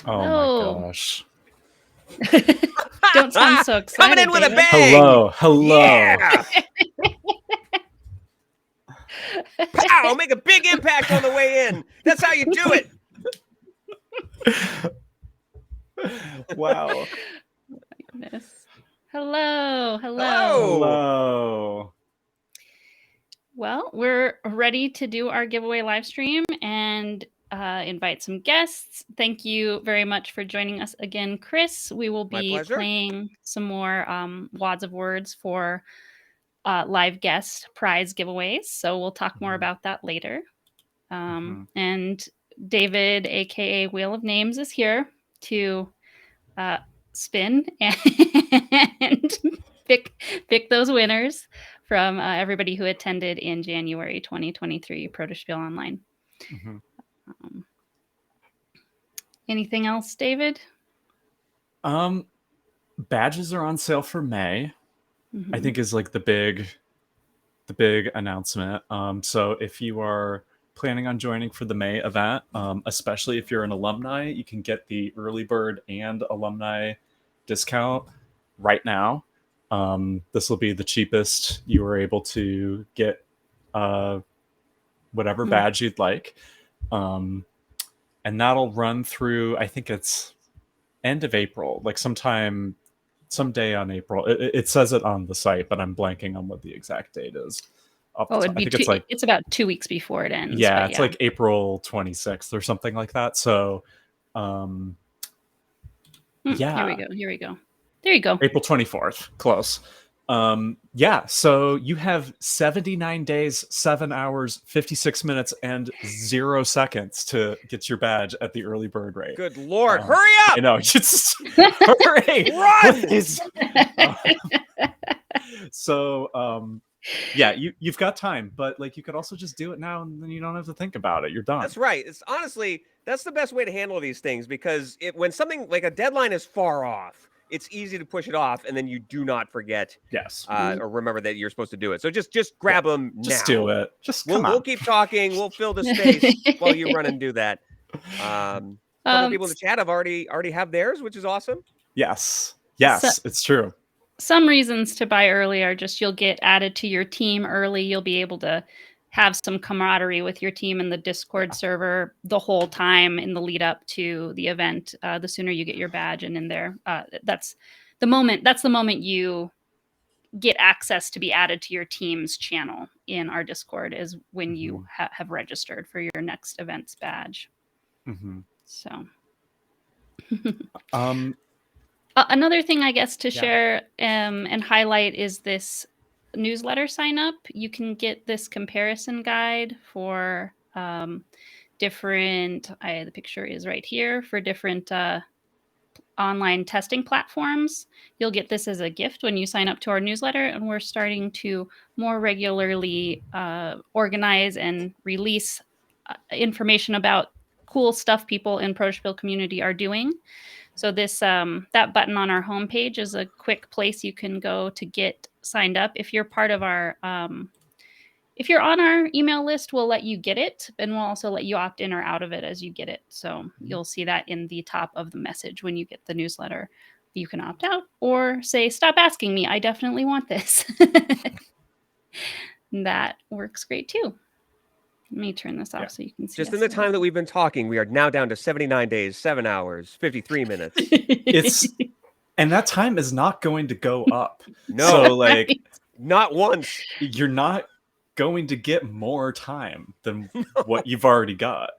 Oh my Hello. gosh. Don't sound so excited. Coming in with a David. bang. Hello. Yeah. Pow! Make a big impact on the way in. That's how you do it. Wow. Goodness. Hello. Hello. Well, we're ready to do our giveaway live stream and invite some guests. Thank you very much for joining us again, Chris. We will be playing some more Wads of Words for live guest prize giveaways. So we'll talk more about that later. And David, aka Wheel of Names, is here to spin and pick those winners from everybody who attended in January 2023 Protospiel Online. Anything else, David? Badges are on sale for May. I think is like the big announcement. So if you are planning on joining for the May event, especially if you're an alumni, you can get the early bird and alumni discount right now. This will be the cheapest you were able to get whatever badge you'd like. And that'll run through, I think it's end of April, like someday on April. It says it on the site, but I'm blanking on what the exact date is. It's about 2 weeks before it ends. Yeah, it's like April 26th or something like that. So, Here we go. There you go. April 24th. Close. So you have 79 days, 7 hours, 56 minutes, and 0 seconds to get your badge at the early bird rate. Good Lord, hurry up! I know, just hurry! Run! You've got time, but like you could also just do it now, and then you don't have to think about it. You're done. That's right. It's honestly, that's the best way to handle these things, because when something like a deadline is far off, it's easy to push it off, and then you do not forget. Yes. Or remember that you're supposed to do it. So just grab them now. Just do it. We'll keep talking. We'll fill the space while you run and do that. A couple people in the chat have already have theirs, which is awesome. Yes, it's true. Some reasons to buy early are just you'll get added to your team early. You'll be able to have some camaraderie with your team in the Discord server the whole time in the lead up to the event. The sooner you get your badge and in there, that's the moment you get access to be added to your team's channel in our Discord, is when you have registered for your next event's badge. So another thing I guess to share and highlight is this newsletter sign up. You can get this comparison guide for different, the picture is right here, for different online testing platforms. You'll get this as a gift when you sign up to our newsletter, and we're starting to more regularly organize and release information about cool stuff people in Protospiel community are doing. So this that button on our homepage is a quick place you can go to get signed up. If you're part of our if you're on our email list, we'll let you get it, and we'll also let you opt in or out of it as you get it. So you'll see that in the top of the message when you get the newsletter. You can opt out or say, stop asking me, I definitely want this. That works great too. Let me turn this off so you can see. Just in the time that we've been talking, we are now down to 79 days, 7 hours, 53 minutes. And that time is not going to go up. No, so like not once. You're not going to get more time than what you've already got.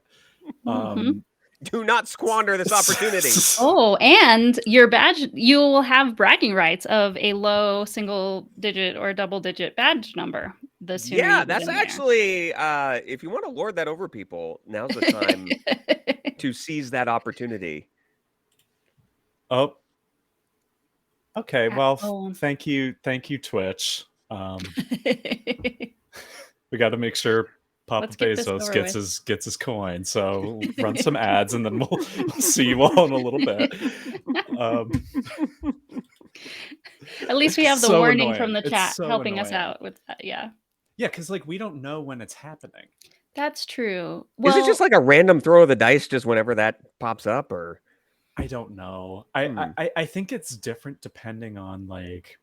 Do not squander this opportunity. Oh, and your badge, you will have bragging rights of a low single digit or double digit badge number. That's actually, if you want to lord that over people, now's the time to seize that opportunity. Oh, okay. Well, thank you, Twitch. We got to make sure Papa Bezos gets his coin. So run some ads, and then we'll see you all in a little bit. At least we have the warning from the chat helping us out with that. Yeah, because like we don't know when it's happening. That's true. Is it just like a random throw of the dice just whenever that pops up, or? I don't know. Hmm. I think it's different depending on like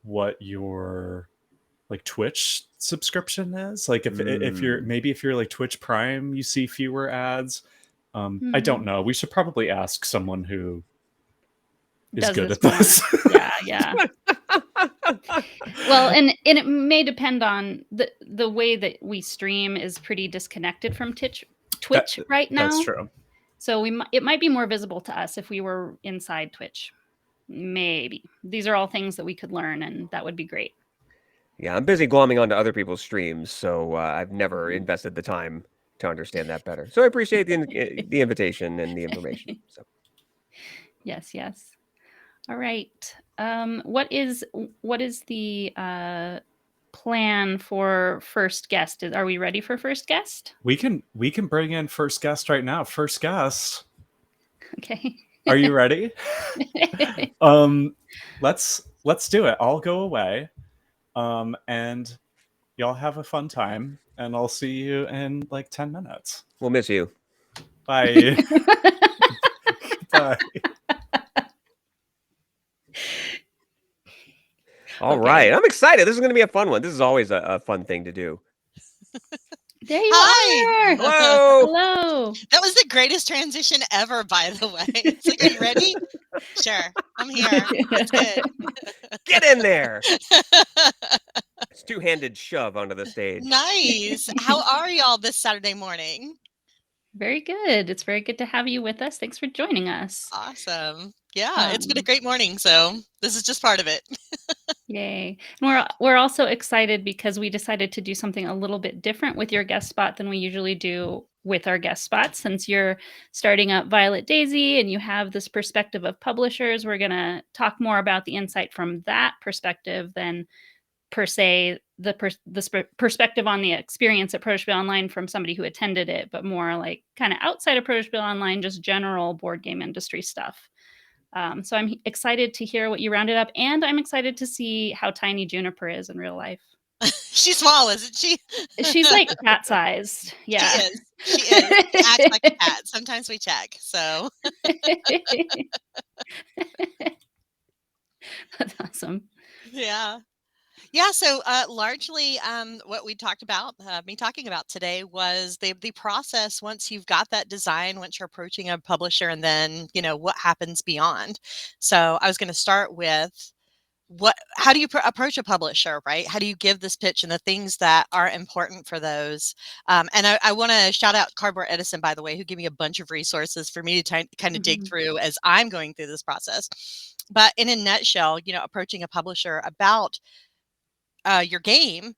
what your like Twitch subscription is. Like if you're maybe if you're like Twitch Prime, you see fewer ads. I don't know. We should probably ask someone who is Does good this at more? this. Yeah. Well, and it may depend on the way that we stream is pretty disconnected from Twitch right now. That's true. So it might be more visible to us if we were inside Twitch. Maybe. These are all things that we could learn, and that would be great. Yeah, I'm busy glomming onto other people's streams, so I've never invested the time to understand that better. So I appreciate the invitation and the information. So Yes. All right. What is the plan for first guest? Are we ready for first guest? We can bring in first guest right now. First guest. Okay. Are you ready? Let's do it. I'll go away. And y'all have a fun time, and I'll see you in like 10 minutes. we'll miss you. Bye. Bye. All right. I'm excited. This is going to be a fun one. This is always a fun thing to do. There you Hi. are. Hello. Hello. That was the greatest transition ever, by the way. It's like, are you ready? Sure, I'm here. That's good. Get in there. It's two-handed shove onto the stage. Nice. How are y'all this Saturday morning? Very good. It's very good to have you with us. Thanks for joining us. Awesome. Yeah, it's been a great morning, so this is just part of it. Yay. And we're also excited because we decided to do something a little bit different with your guest spot than we usually do with our guest spots. Since you're starting up Violet Daisy and you have this perspective of publishers, we're going to talk more about the insight from that perspective than per se the perspective on the experience at Protospiel Online from somebody who attended it, but more like kind of outside of Protospiel Online, just general board game industry stuff. So I'm excited to hear what you rounded up, and I'm excited to see how tiny Juniper is in real life. She's small, isn't she? She's like cat-sized. Yeah. She is. She acts like a cat. Sometimes we check, so. That's awesome. Yeah. Yeah, so largely what we talked about, me talking about today was the process once you've got that design, once you're approaching a publisher, and then, what happens beyond. So I was going to start with how do you approach a publisher, right? How do you give this pitch and the things that are important for those? And I want to shout out Cardboard Edison, by the way, who gave me a bunch of resources for me to kind of dig through as I'm going through this process. But in a nutshell, approaching a publisher about your game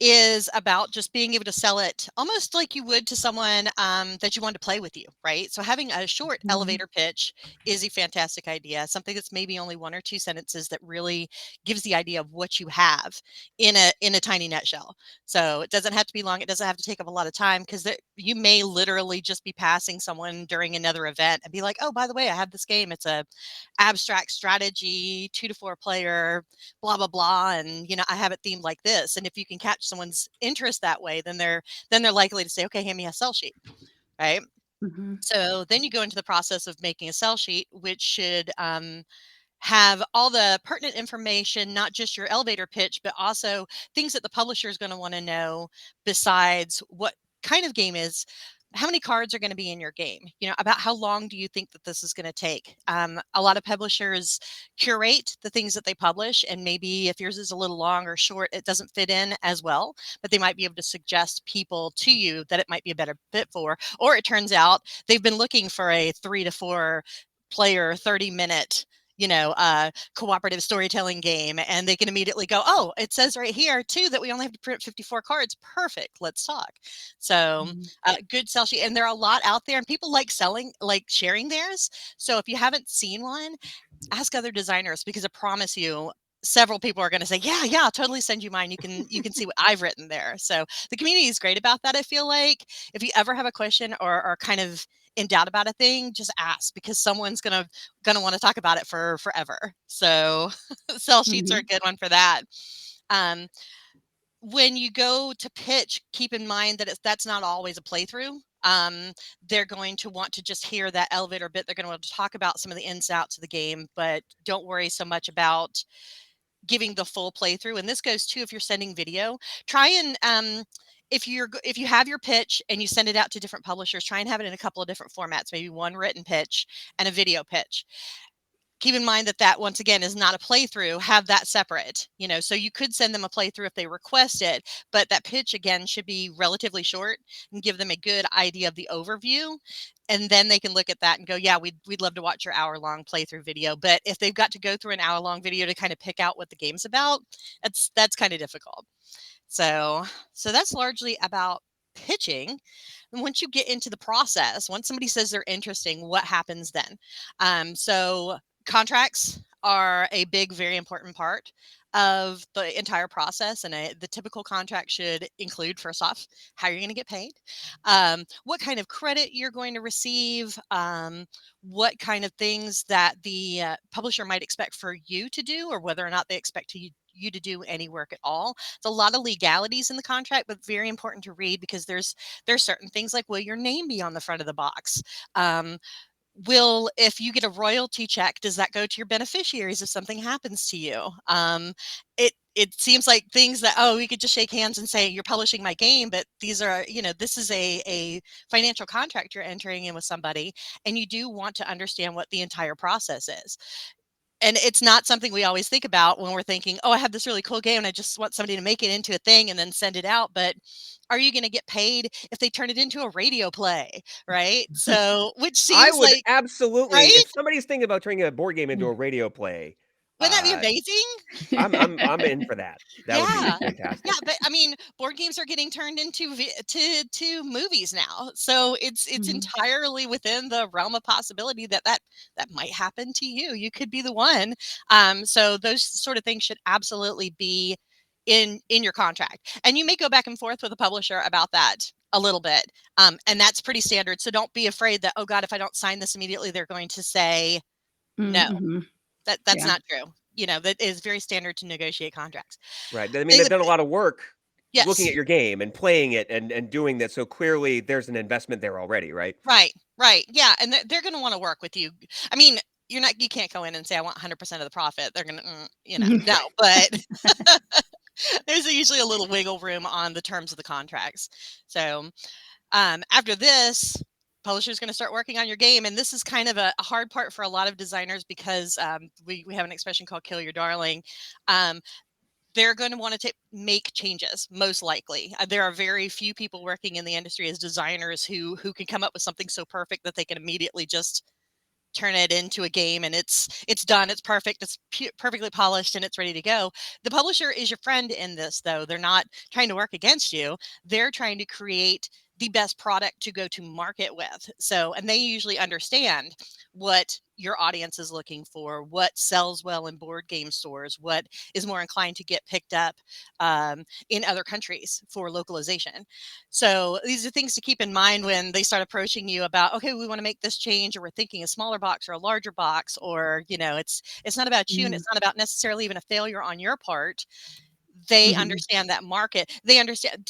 is about just being able to sell it almost like you would to someone that you want to play with you, right? So having a short elevator pitch is a fantastic idea, something that's maybe only 1 or 2 sentences that really gives the idea of what you have in a tiny nutshell. So it doesn't have to be long. It doesn't have to take up a lot of time, because you may literally just be passing someone during another event and be like, oh, by the way, I have this game. It's a abstract strategy, 2 to 4 player, blah, blah, blah. And, I have it themed like this. And if you can catch someone's interest that way, then they're likely to say, okay, hand me a sell sheet. Right. So then you go into the process of making a sell sheet, which should have all the pertinent information, not just your elevator pitch, but also things that the publisher is going to want to know besides what kind of game is. How many cards are going to be in your game? About how long do you think that this is going to take? A lot of publishers curate the things that they publish, and maybe if yours is a little long or short, it doesn't fit in as well, but they might be able to suggest people to you that it might be a better fit for. Or it turns out they've been looking for a 3 to 4 player, 30-minute cooperative storytelling game, and they can immediately go, oh, it says right here too that we only have to print 54 cards. Perfect. Let's talk. So good sell sheet. And there are a lot out there, and people like sharing theirs. So if you haven't seen one, ask other designers, because I promise you, several people are going to say, yeah, I'll totally send you mine. You can see what I've written there. So the community is great about that. I feel like if you ever have a question or are kind of in doubt about a thing, just ask, because someone's gonna want to talk about it for forever. So sell sheets are a good one for that. When you go to pitch, keep in mind that that's not always a playthrough. They're going to want to just hear that elevator bit. They're going to want to talk about some of the ins and outs of the game, but don't worry so much about giving the full playthrough. And this goes too if you're sending video. Try and if you have your pitch and you send it out to different publishers, try and have it in a couple of different formats, maybe one written pitch and a video pitch. Keep in mind that once again is not a playthrough. Have that separate, so you could send them a playthrough if they request it, but that pitch again should be relatively short and give them a good idea of the overview. And then they can look at that and go, yeah, we'd love to watch your hour-long playthrough video. But if they've got to go through an hour-long video to kind of pick out what the game's about, that's kind of difficult. So that's largely about pitching. And once you get into the process, once somebody says they're interesting, what happens then? So contracts are a big, very important part of the entire process. And the typical contract should include, first off, how you're going to get paid, what kind of credit you're going to receive, what kind of things that the publisher might expect for you to do, or whether or not they expect you to do any work at all. There's a lot of legalities in the contract, but very important to read because there's certain things like, will your name be on the front of the box? If you get a royalty check, does that go to your beneficiaries if something happens to you? It seems like things that, we could just shake hands and say, you're publishing my game, but these are, this is a financial contract you're entering in with somebody, and you do want to understand what the entire process is. And it's not something we always think about when we're thinking, I have this really cool game and I just want somebody to make it into a thing and then send it out. But are you going to get paid if they turn it into a radio play? Right. So, which I seems would like, absolutely, right? if somebody's thinking about turning a board game into a radio play, Wouldn't that be amazing? I'm in for that. That would be Yeah. fantastic. Yeah, but I mean, board games are getting turned into to movies now, so it's entirely within the realm of possibility that might happen to you. You could be the one. So those sort of things should absolutely be in your contract, and you may go back and forth with a publisher about that a little bit, and that's pretty standard. So don't be afraid that, oh God, if I don't sign this immediately, they're going to say no. Mm-hmm. That's not true. That is very standard to negotiate contracts. Right. I mean, they've done a lot of work looking Yes. at your game and playing it and doing that. So clearly there's an investment there already, right? Right. Yeah. And they're going to want to work with you. I mean, you can't go in and say, I want 100% of the profit. They're going to, no, but there's usually a little wiggle room on the terms of the contracts. So after this, publisher's going to start working on your game. And this is kind of a hard part for a lot of designers because we have an expression called kill your darling. They're going to want to make changes, most likely. There are very few people working in the industry as designers who can come up with something so perfect that they can immediately just turn it into a game and it's done, it's perfect, it's perfectly polished, and it's ready to go. The publisher is your friend in this, though. They're not trying to work against you. They're trying to create the best product to go to market with. So, and they usually understand what your audience is looking for, what sells well in board game stores, what is more inclined to get picked up in other countries for localization. So these are things to keep in mind when they start approaching you about, okay, we want to make this change, or we're thinking a smaller box or a larger box, or, it's not about you and it's not about necessarily even a failure on your part. They understand that market. They understand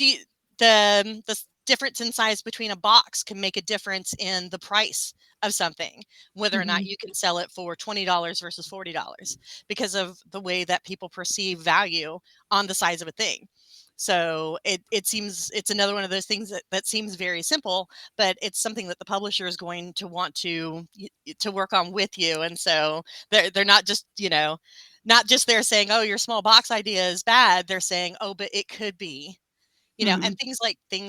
the difference in size between a box can make a difference in the price of something, whether or not you can sell it for $20 versus $40 because of the way that people perceive value on the size of a thing. So it seems it's another one of those things that seems very simple, but it's something that the publisher is going to want to work on with you. And so they're not just, not just there saying, oh, your small box idea is bad. They're saying, oh, but it could be, and things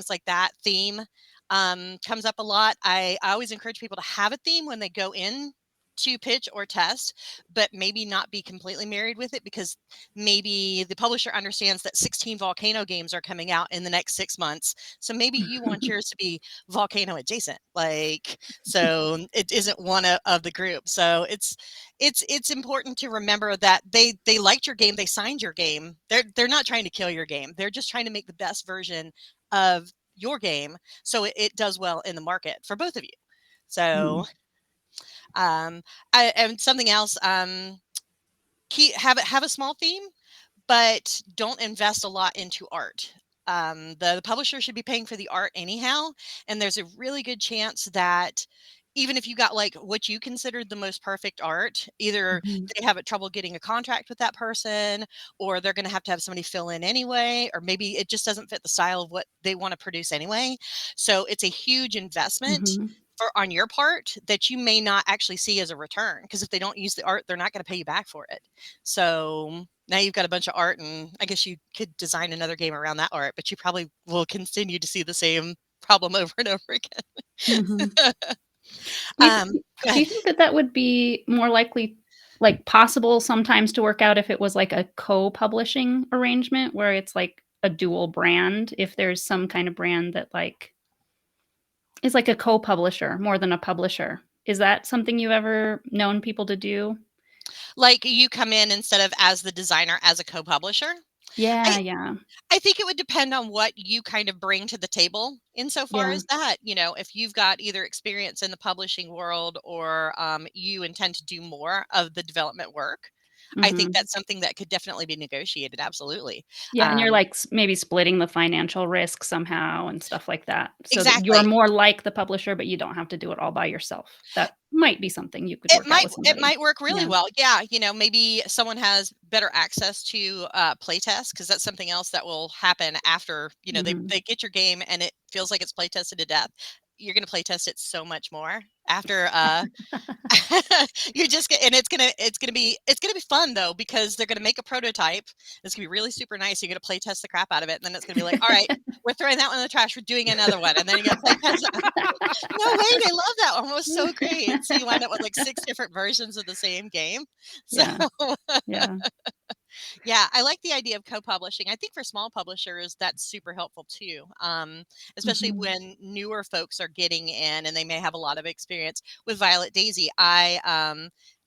like that. Theme comes up a lot. I always encourage people to have a theme when they go in to pitch or test, but maybe not be completely married with it, because maybe the publisher understands that 16 volcano games are coming out in the next 6 months. So maybe you want yours to be volcano adjacent, so it isn't one of the group. So it's important to remember that they liked your game, they signed your game. They're not trying to kill your game. They're just trying to make the best version of your game so it does well in the market for both of you. So and something else, have a small theme, but don't invest a lot into art. the publisher should be paying for the art anyhow, and there's a really good chance that even if you got like what you considered the most perfect art, either Mhm. they have trouble getting a contract with that person, or they're going to have somebody fill in anyway, or maybe it just doesn't fit the style of what they want to produce anyway. So it's a huge investment Mhm. on your part that you may not actually see as a return, because if they don't use the art, they're not going to pay you back for it. So now you've got a bunch of art, and I guess you could design another game around that art, but you probably will continue to see the same problem over and over again. Mhm. Do you Go do ahead. you think that would be more likely, like, possible sometimes to work out if it was, like, a co-publishing arrangement where it's, like, a dual brand? If there's some kind of brand that, like, is like a co-publisher more than a publisher. Is that something you've ever known people to do? Like, you come in instead of as the designer, as a co-publisher? Yeah, I yeah, I think it would depend on what you kind of bring to the table insofar yeah. as that. If you've got either experience in the publishing world, or you intend to do more of the development work, I think Mhm. that's something that could definitely be negotiated. Absolutely. Yeah, and you're, Um, like, maybe splitting the financial risk somehow and stuff like that, so that you're exactly. more like the publisher, but you don't have to do it all by yourself. That might be something you could It work out might with it somebody. might work really Yeah. well. Yeah, maybe someone has better access to playtest, because that's something else that will happen after, Mhm. they get your game and it feels like it's play tested to death. You're going to play test it so much more after you just get, and it's gonna be fun though, because they're gonna make a prototype. It's gonna be really super nice. You're gonna play test the crap out of it, and then it's gonna be like, all right, we're throwing that one in the trash. We're doing another one, and then you're gonna play test. No, wait, I love that one. It was so great. So you wind up with like 6 different versions of the same game. So Yeah, yeah. yeah, I like the idea of co-publishing. I think for small publishers, that's super helpful too, especially Mhm. when newer folks are getting in and they may have a lot of experience. With Violet Daisy, I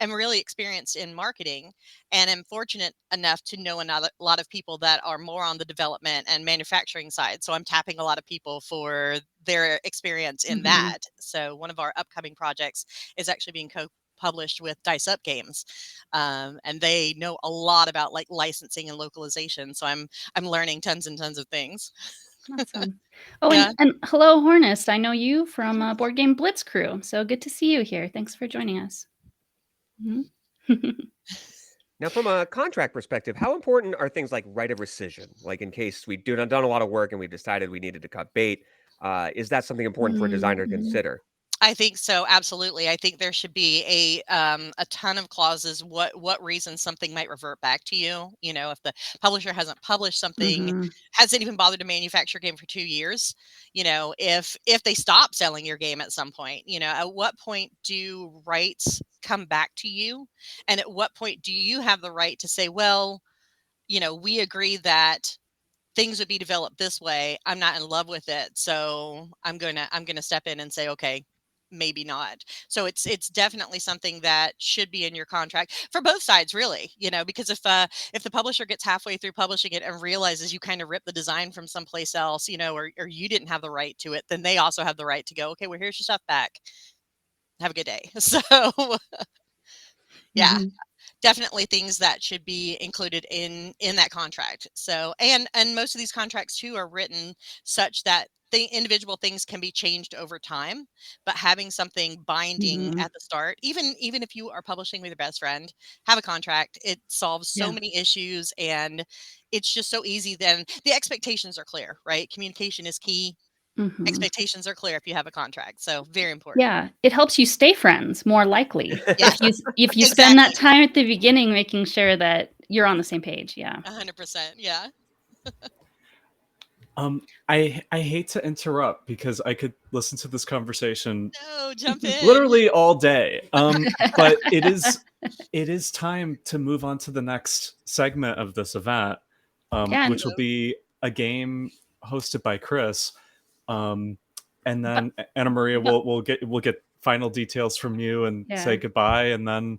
am really experienced in marketing, and am fortunate enough to know a lot of people that are more on the development and manufacturing side. So I'm tapping a lot of people for their experience in Mhm. that. So one of our upcoming projects is actually being published with Dice Up Games, and they know a lot about like licensing and localization. So I'm learning tons and tons of things. Awesome. Oh, Yeah. and hello, Hornist. I know you from, Board Game Blitz crew, so good to see you here. Thanks for joining us. Mhm. Now, from a contract perspective, how important are things like right of rescission? Like in case we've done a lot of work and we decided we needed to cut bait, is that something important for a designer to Mhm. consider? I think so, absolutely. I think there should be a ton of clauses. What reason something might revert back to you. If the publisher hasn't published something, Mhm. hasn't even bothered to manufacture a game for 2 years. If they stop selling your game at some point, at what point do rights come back to you, and at what point do you have the right to say, well, we agree that things would be developed this way. I'm not in love with it, so I'm gonna step in and say, okay, maybe not. So it's definitely something that should be in your contract for both sides, really. Because if the publisher gets halfway through publishing it and realizes you kind of ripped the design from someplace else, or you didn't have the right to it, then they also have the right to go, okay, well, here's your stuff back. Have a good day. So yeah, Mhm. definitely things that should be included in that contract. So and most of these contracts too are written such that the individual things can be changed over time, but having something binding Mhm. at the start, even if you are publishing with your best friend, have a contract. It solves so Yeah. many issues, and it's just so easy. Then the expectations are clear, right? Communication is key. Mhm. Expectations are clear if you have a contract, so very important. Yeah, it helps you stay friends more likely Yes. if you spend that Exactly. time at the beginning making sure that you're on the same page, yeah. 100%. Yeah. I hate to interrupt because I could listen to this conversation No, jump in. literally all day. But it is time to move on to the next segment of this event, Yeah, and which will be a game hosted by Chris. Um, and but then Anna Maria but we'll get final details from you and say yeah, goodbye, and then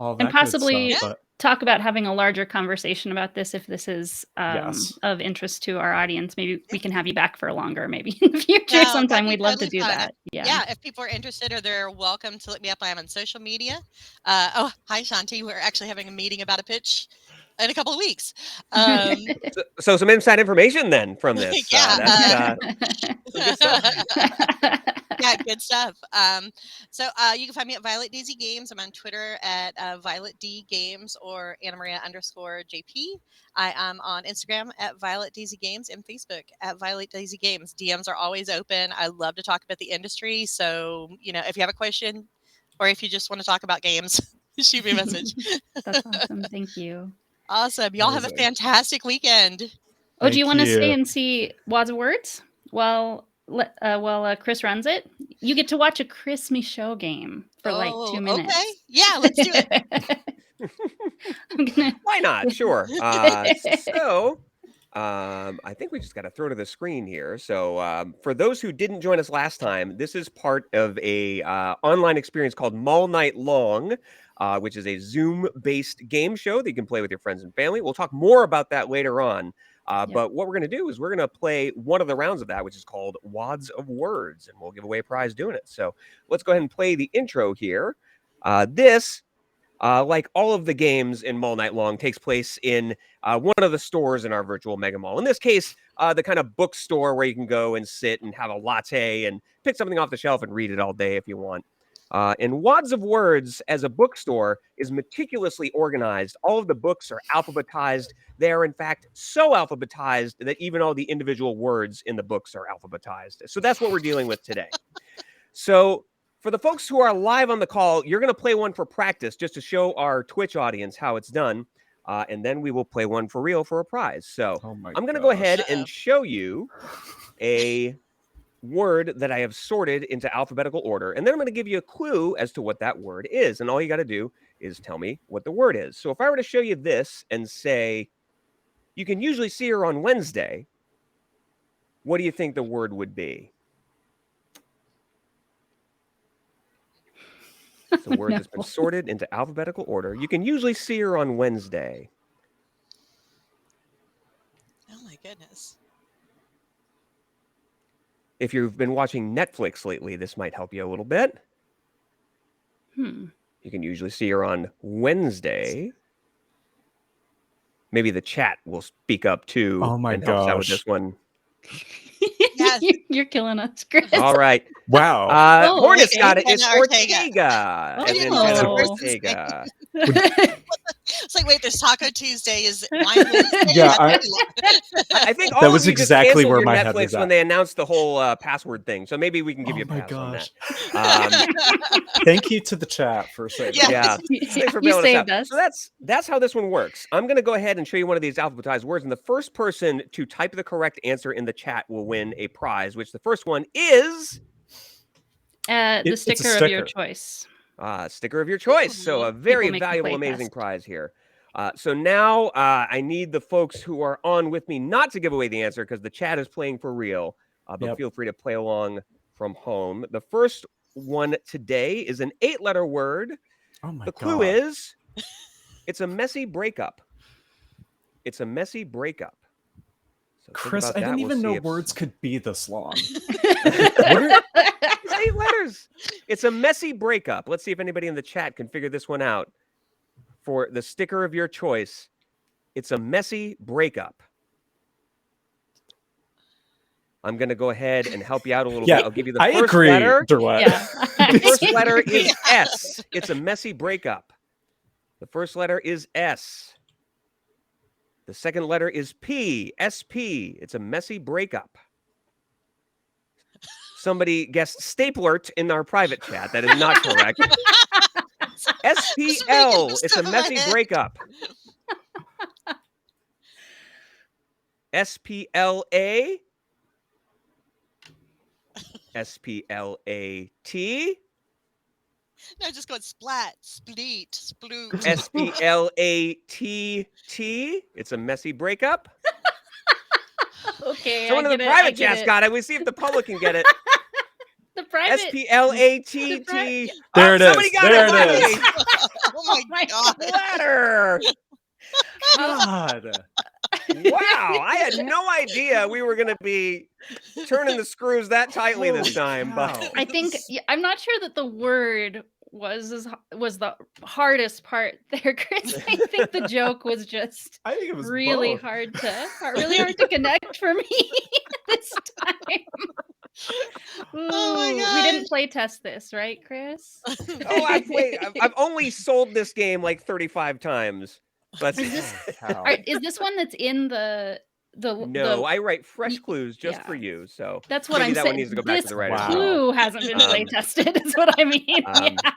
all and that good stuff. possibly Yeah. But talk about having a larger conversation about this if this is, yes, of interest to our audience. Maybe Yeah. we can have you back for longer maybe in the future No, that'd sometime. be We'd love to totally do fun. that. Yeah. Yeah, if people are interested, or they're welcome to look me up. I am on social media. Oh, hi, Shanti. We're actually having a meeting about a pitch. in a couple of weeks. Um, So some inside information then from this. Yeah, That's some good stuff. yeah, good stuff. So you can find me at Violet Daisy Games. I'm on Twitter at Violet D Games or _JP. I am on Instagram at Violet Daisy Games and Facebook at Violet Daisy Games. DMs are always open. I love to talk about the industry. So, if you have a question or if you just want to talk about games, shoot me a message. That's awesome. Thank you. Awesome. Y'all have a Amazing. fantastic weekend. Oh, do you want to stay you. and see Wads of Words while Chris runs it? You get to watch a Chris Michaud game for like 2 minutes. Okay. Yeah, let's do it. Why not? Sure. I think we just got to throw to the screen here. So for those who didn't join us last time, this is part of a online experience called Mall Night Long, which is a Zoom-based game show that you can play with your friends and family. We'll talk more about that later on. But what we're going to do is we're going to play one of the rounds of that, which is called Wads of Words, and we'll give away a prize doing it. So let's go ahead and play the intro here. This, like all of the games in Mall Night Long, takes place in one of the stores in our virtual mega mall. In this case, the kind of bookstore where you can go and sit and have a latte and pick something off the shelf and read it all day if you want. And Wads of Words, as a bookstore, is meticulously organized. All of the books are alphabetized. They are, in fact, so alphabetized that even all the individual words in the books are alphabetized. So that's what we're dealing with today. So for the folks who are live on the call, you're going to play one for practice just to show our Twitch audience how it's done. And then we will play one for real for a prize. So I'm going to go ahead and show you a word that I have sorted into alphabetical order. And then I'm going to give you a clue as to what that word is. And all you got to do is tell me what the word is. So if I were to show you this and say, you can usually see her on Wednesday, what do you think the word would be? It's a word that's been sorted into alphabetical order. You can usually see her on Wednesday. Oh my goodness. If you've been watching Netflix lately, this might help you a little bit. You can usually see her on Wednesday. Maybe the chat will speak up too and help us out with this one. Yes. You're killing us, Chris. All right. Wow. Hornet's got it. It's Ortega. Ortega. As in kind of Ortega. It's like, wait, there's Taco Tuesday. Is Wine Wednesday? Yeah, I think all that of was you just exactly canceled where your my head Netflix was at. when they announced the whole password thing. So maybe we can give you a pass on that. Thank you to the chat for saying Yeah. Yeah. Thanks for You bailing saved us out. us. So that's how this one works. I'm going to go ahead and show you one of these alphabetized words, and the first person to type the correct answer in the chat will win a prize, which the first one is The It's a sticker of your choice. sticker of your choice. So a very make the valuable, play amazing test. prize here. So now I need the folks who are on with me not to give away the answer because the chat is playing for real. But feel free to play along from home. The first one today is an 8-letter word. Oh my The clue is it's a messy breakup. It's a messy breakup. So Chris, I didn't even know words could be this long. It's 8 letters. It's a messy breakup. Let's see if anybody in the chat can figure this one out. For the sticker of your choice, it's a messy breakup. I'm going to go ahead and help you out a little bit. I'll give you the first letter. Yeah. The first letter is S. It's a messy breakup. The first letter is S. The second letter is P. SP. It's a messy breakup. Somebody guessed staplert in our private chat. That is not correct. SPL. It's a messy breakup. SPLA. SPLAT. No, just going splat, spleet, sploot. SPLATT. It's a messy breakup. Okay. Someone in the private chat's got it. We see if the public can get it. The private. SPLATT. There it is. Somebody got There it. it is. Oh my god. Letter. God. Wow. I had no idea we were going to be turning the screws that tightly this time. But I think I'm not sure that the word was the hardest part there, Chris. I think the joke was just I think it was really both. hard to connect for me this time. Oh my Ooh, we didn't gosh. play test this, right, Chris? Oh, I've only sold this game like 35 times. But Is this Cow. is this one that's in the no, I write fresh y- clues just for yeah. you. So That's what maybe I'm that one saying. needs to go back to This the writer's Wow. room. clue hasn't been play tested, is what I mean. Um, Yeah.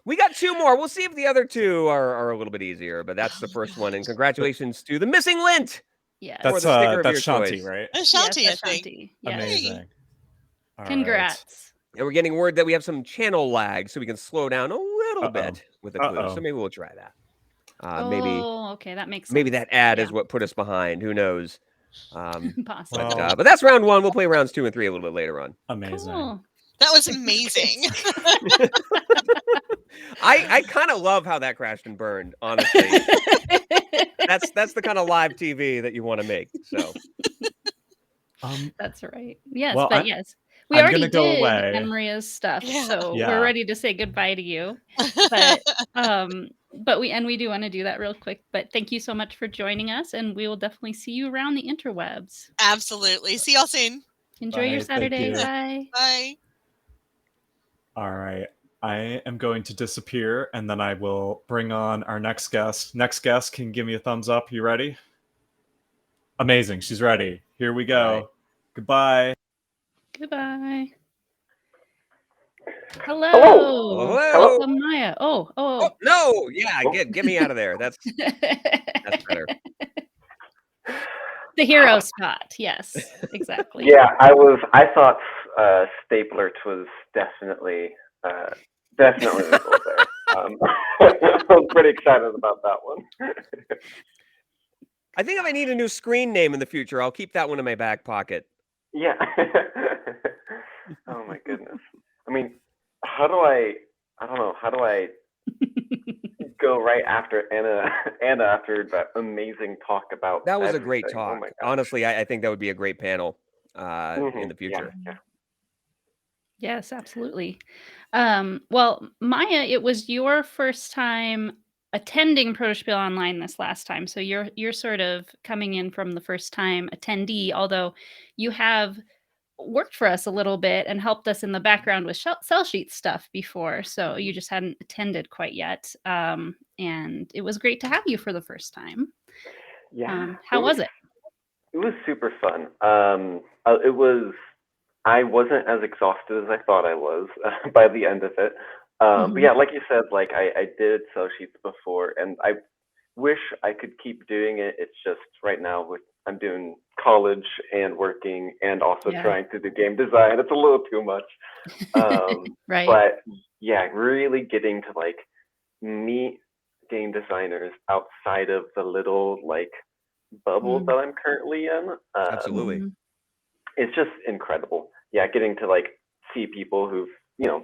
We got 2 more. We'll see if the other 2 are a little bit easier, but that's Oh the my first one. And gosh. congratulations to the missing lint Yes. for the sticker of your That's Shanti, choice. right? That's Yes, Shanti, I that's think. Shanti. Yes. Amazing. All right. Congrats. And we're getting word that we have some channel lag, so we can slow down a little Uh-oh. bit with the clues. So Uh-oh. maybe we'll try that. Okay, that makes sense. Maybe that ad Yeah. is what put us behind. Who knows? Possibly. Well, But that's round 1. We'll play rounds 2 and 3 a little bit later on. amazing. Cool. That was Thanks, amazing. Chris. I kind of love how that crashed and burned, honestly. That's the kind of live TV that you want to make. So That's right. Yes, Well, but yes. We I'm already gonna go did away. Anne Maria's stuff, Yeah. so Yeah. we're ready to say goodbye to you. But we do want to do that real quick. But thank you so much for joining us, and we will definitely see you around the interwebs. Absolutely. See y'all soon. Enjoy your Bye, thank Saturday. you. Bye. Bye. All right. I am going to disappear, and then I will bring on our next guest. Next guest can give me a thumbs up. You ready? Amazing. She's ready. Here we go. All right. Goodbye. Goodbye. Hello. Hello. Welcome, Maya. Oh. Oh, no. Yeah, get me out of there. That's better. The hero spot. Yes, exactly. Yeah, I thought Stapler was definitely the goal there. I was pretty excited about that one. I think if I need a new screen name in the future, I'll keep that one in my back pocket. Yeah. Oh my goodness. I mean, how do I go right after Anna after that amazing talk about That was a great everything? talk. Oh my gosh. Honestly, I think that would be a great panel in the future. Yeah. Yes, absolutely. Well, Maya, it was your first time attending Protospiel Online this last time, so you're sort of coming in from the first time attendee, although you have worked for us a little bit and helped us in the background with cell sheet stuff before, so you just hadn't attended quite yet. And it was great to have you for the first time. Yeah. How was it? It was super fun. I wasn't as exhausted as I thought I was by the end of it. But yeah, like you said, like I did cell sheets before, and I wish I could keep doing it. It's just right now I'm doing college and working and also trying to do game design. It's a little too much. Right. But yeah, really getting to like meet game designers outside of the little like bubble that I'm currently in. Absolutely. It's just incredible. Yeah, getting to like see people who've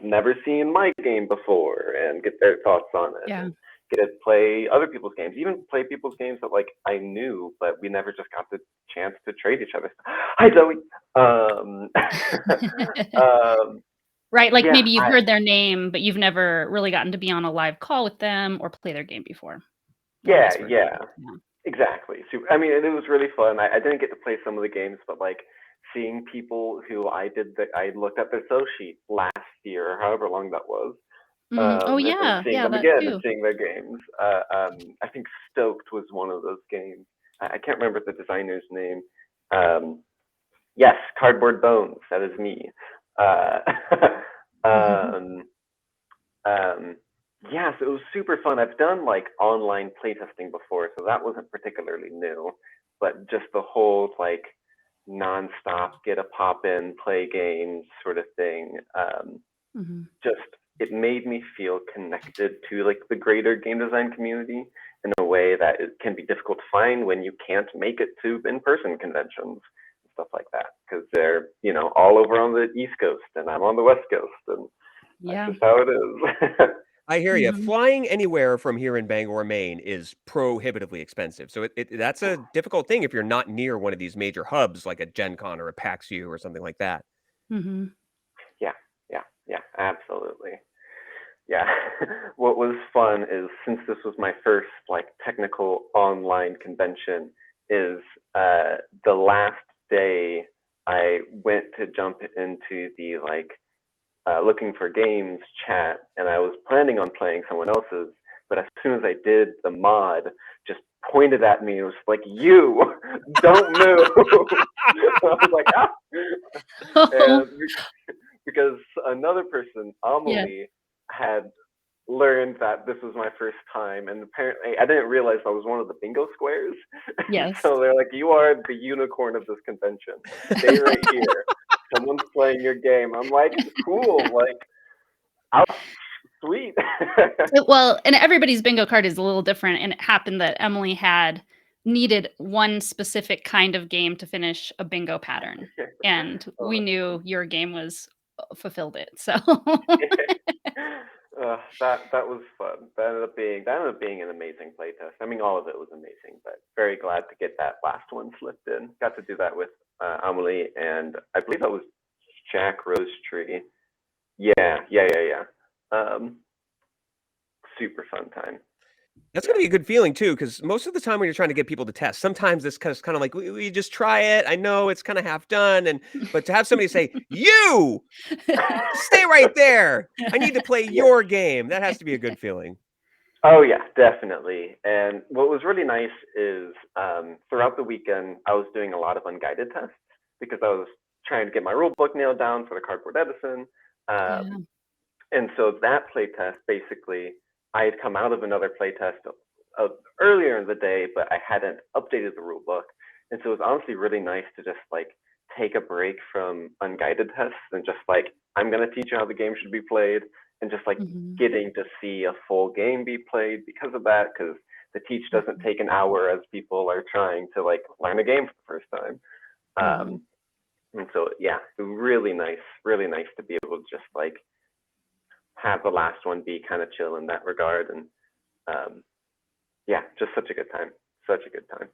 never seen my game before and get their thoughts on it. Yeah. And get to play other people's games, even play people's games that like I knew, but we never just got the chance to trade each other. Hi, Zoe. Right, like yeah, maybe you've heard their name, but you've never really gotten to be on a live call with them or play their game before. Yeah, exactly. So, I mean, it was really fun. I didn't get to play some of the games, but like seeing people who I looked at their cell sheet last year, or however long that was. And seeing them again and seeing their games. I think Stoked was one of those games. I can't remember the designer's name. Yes, Cardboard Bones. That is me. Yeah, so it was super fun. I've done like online playtesting before, so that wasn't particularly new. But just the whole like nonstop get a pop in, play games sort of thing. Just it made me feel connected to like the greater game design community in a way that it can be difficult to find when you can't make it to in-person conventions and stuff like that, because they're all over on the East Coast and I'm on the West Coast, and that's just how it is. I hear you. Flying anywhere from here in Bangor, Maine is prohibitively expensive. So that's a difficult thing if you're not near one of these major hubs like a Gen Con or a PAX U or something like that. Yeah, absolutely. Yeah. What was fun is, since this was my first like technical online convention, is the last day I went to jump into the like looking for games chat, and I was planning on playing someone else's, but as soon as I did, the mod just pointed at me and was like, "You don't move." I was like, "Ah," and because another person, Yeah. Amelie, had learned that this was my first time, and apparently I didn't realize I was one of the bingo squares. Yes. So they're like, "You are the unicorn of this convention. Stay right here. Someone's playing your game." I'm like, "Cool, like, oh, sweet." Well, and everybody's bingo card is a little different, and it happened that Emily had needed one specific kind of game to finish a bingo pattern, and Oh, we that's knew your game was fulfilled it. So that was fun. That ended up being an amazing playtest. I mean, all of it was amazing, but very glad to get that last one slipped in. Got to do that with Amelie, and I believe that was Jack Rosetree. Yeah. Super fun time. That's going to be a good feeling too, because most of the time when you're trying to get people to test, sometimes it's kind of like we just try it. I know it's kind of half done, but to have somebody say, "You stay right there. I need to play Yeah. your game," that has to be a good feeling. Oh yeah, definitely. And what was really nice is throughout the weekend I was doing a lot of unguided tests because I was trying to get my rule book nailed down for the Cardboard Edison. yeah. And so that playtest, basically, I had come out of another playtest earlier in the day, but I hadn't updated the rule book. And so it was honestly really nice to just like take a break from unguided tests and just like, I'm going to teach you how the game should be played, and just like Mhm. getting to see a full game be played because of that, because the teach doesn't take an hour as people are trying to like learn a game for the first time. Mhm. And so, yeah, really nice to be able to just like have the last one be kind of chill in that regard. And yeah, just such a good time. Such a good time.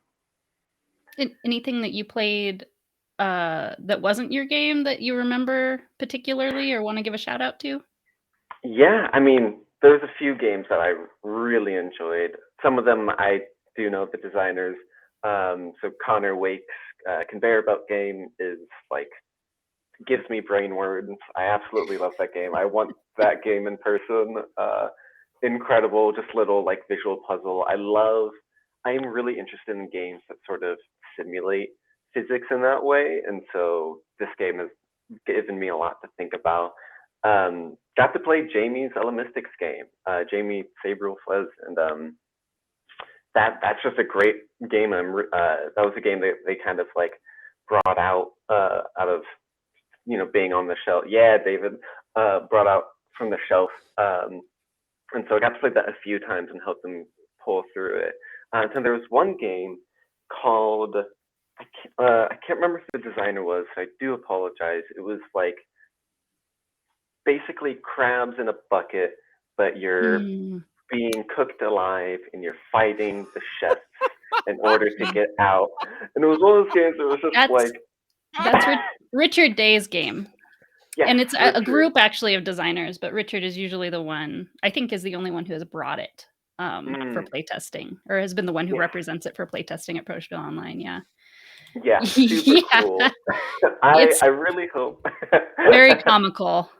Anything that you played that wasn't your game that you remember particularly or want to give a shout out to? Yeah, I mean, there's a few games that I really enjoyed. Some of them I do know the designers. So Connor Wake's conveyor belt game is like, gives me brain words. I absolutely love that game. I want that game in person. Incredible, just little like visual puzzle. I'm really interested in games that sort of simulate physics in that way, and so this game has given me a lot to think about. Got to play Jamie's Elamistics game, Jamie Sabriel Fles, and that's just a great game. That was a game they kind of like brought out of being on the shelf. Yeah, David brought out from the shelf, and so I got to play that a few times and help them pull through it. So there was one game called, I can't remember who the designer was, so I do apologize. It was like basically crabs in a bucket, but you're being cooked alive and you're fighting the chefs in order to get out. And it was one of those games that was just That's Richard Day's game. Yes, and it's a Richard. group actually of designers, but Richard is usually the one, I think is the only one who has brought it for playtesting, or has been the one who represents it for playtesting at Protospiel Online. Yeah. Yeah, super cool. It's I really hope. very comical.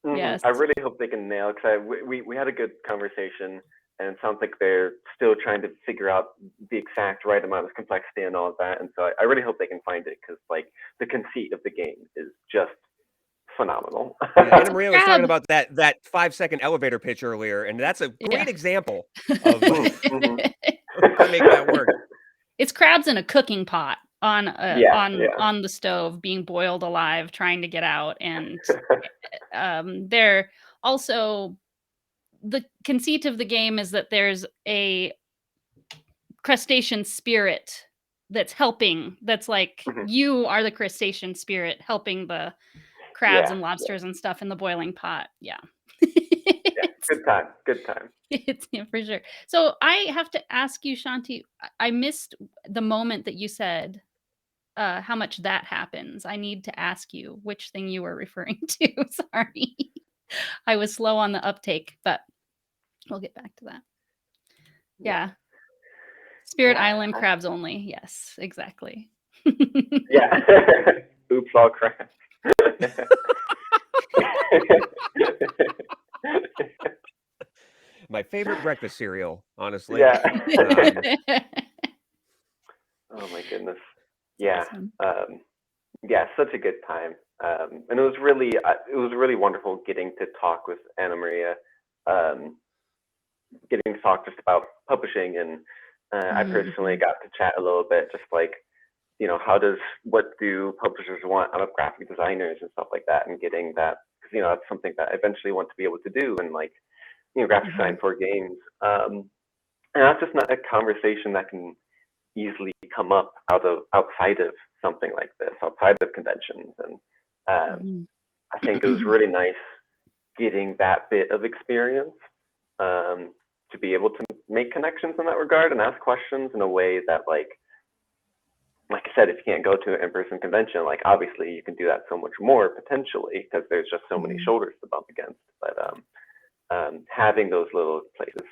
Yes. I really hope they can nail, because we had a good conversation, and it sounds like they're still trying to figure out the exact right amount of complexity and all of that. And so I really hope they can find it, because like the conceit of the game is just phenomenal. Anna Maria was talking about that 5-second elevator pitch earlier, and that's a great example of how to make that work. It's crabs in a cooking pot on the stove, being boiled alive, trying to get out, and they're also, the conceit of the game is that there's a crustacean spirit that's helping. That's like you are the crustacean spirit helping the crabs and lobsters and stuff in the boiling pot. Yeah. Good time. It's for sure. So I have to ask you, Shanti, I missed the moment that you said how much that happens. I need to ask you which thing you were referring to. Sorry. I was slow on the uptake, but we'll get back to that. Yeah. Spirit Yeah. Island crabs only. Yes, exactly. Yeah. Oops, all crap. My favorite breakfast cereal, honestly. Yeah. Um, Oh my goodness. Yeah. Awesome. Yeah, such a good time. And it was really wonderful getting to talk with Anna Maria, getting to talk just about publishing, and I personally got to chat a little bit, just like, what do publishers want out of graphic designers and stuff like that, and getting that, because that's something that I eventually want to be able to do, and like, graphic design for games. And that's just not a conversation that can easily come up outside of something like this, outside of conventions. And I think it was really nice getting that bit of experience, to be able to make connections in that regard and ask questions in a way that, like I said, if you can't go to an in-person convention, like, obviously you can do that so much more potentially, because there's just so many shoulders to bump against. But having those little places,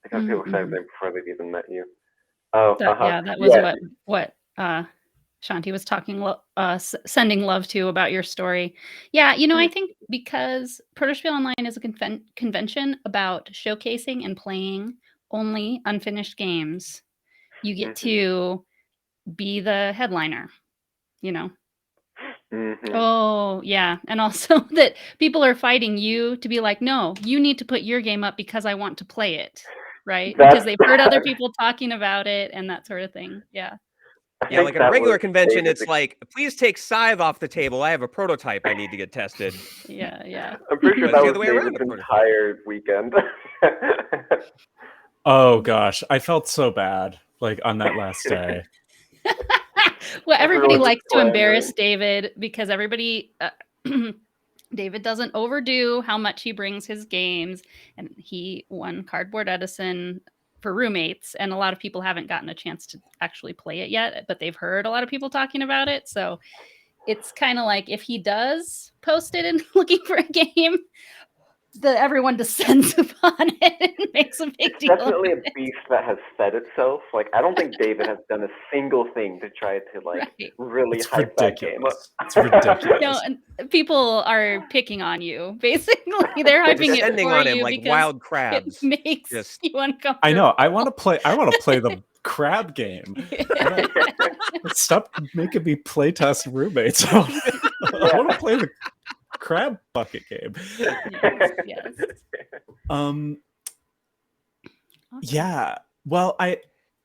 I got people excited before they've even met you. Oh, Yeah, that was what Shanti was talking, sending love to about your story. Yeah, I think because Protospiel Online is a convention about showcasing and playing only unfinished games, you get to be the headliner, Oh, yeah. And also that people are fighting you to be like, no, you need to put your game up because I want to play it. Right? Because they've heard other people talking about it and that sort of thing. Yeah. Yeah, like at a regular convention, it's like, please take Scythe off the table. I have a prototype I need to get tested. Yeah. I'm pretty sure that was David's entire weekend. Oh gosh, I felt so bad like on that last day. Well, everybody likes to embarrass David because everybody David doesn't overdo how much he brings his games, and he won Cardboard Edison for roommates, and a lot of people haven't gotten a chance to actually play it yet, but they've heard a lot of people talking about it. So it's kind of like if he does post it and looking for a game, everyone descends upon it and makes a big deal. Definitely a beast that has fed itself. Like, I don't think David has done a single thing to try to really hype that game up. It's ridiculous. No, and people are picking on you. Basically, they're hyping it for on him you like because wild crabs. It makes you uncomfortable. I know. I want to play the crab game. Stop making me playtest roommates. I want to play the crab bucket game. Yes. Awesome. Yeah. Well, I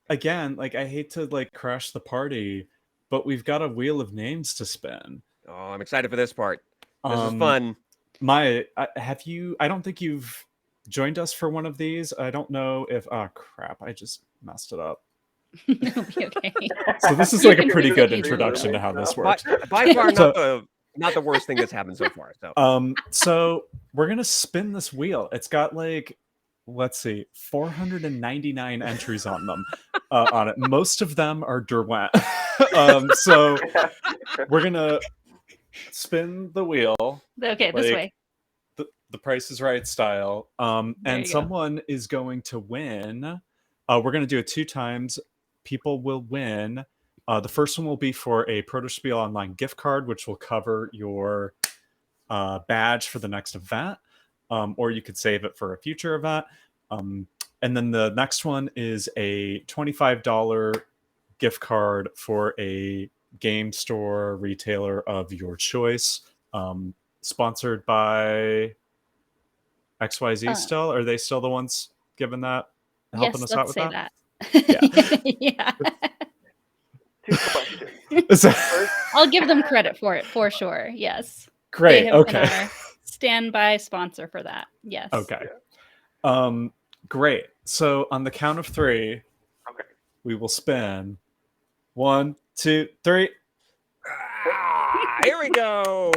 hate to crash the party, but we've got a wheel of names to spin. Oh, I'm excited for this part. This is fun. I don't think you've joined us for one of these. I don't know if crap, I just messed it up. Okay. So this is like a pretty good introduction to how this works. By far not the worst thing that's happened so far. So we're gonna spin this wheel. It's got let's see, 499 entries on them. On it. Most of them are Derwent. So we're gonna spin the wheel. Okay, this way. The Price is Right style. And someone is going to win. We're gonna do it 2 times. People will win. The first one will be for a Protospiel Online gift card, which will cover your badge for the next event, or you could save it for a future event. And then the next one is a $25 gift card for a game store retailer of your choice, sponsored by XYZ still? Are they still the ones giving that, helping us out with that? Yeah. 2 questions. I'll give them credit for it, for sure. Yes. Great. They have been our standby sponsor for that. Yes. Okay. Great. So on the count of 3, we will spin. 1, 2, 3. Here we go.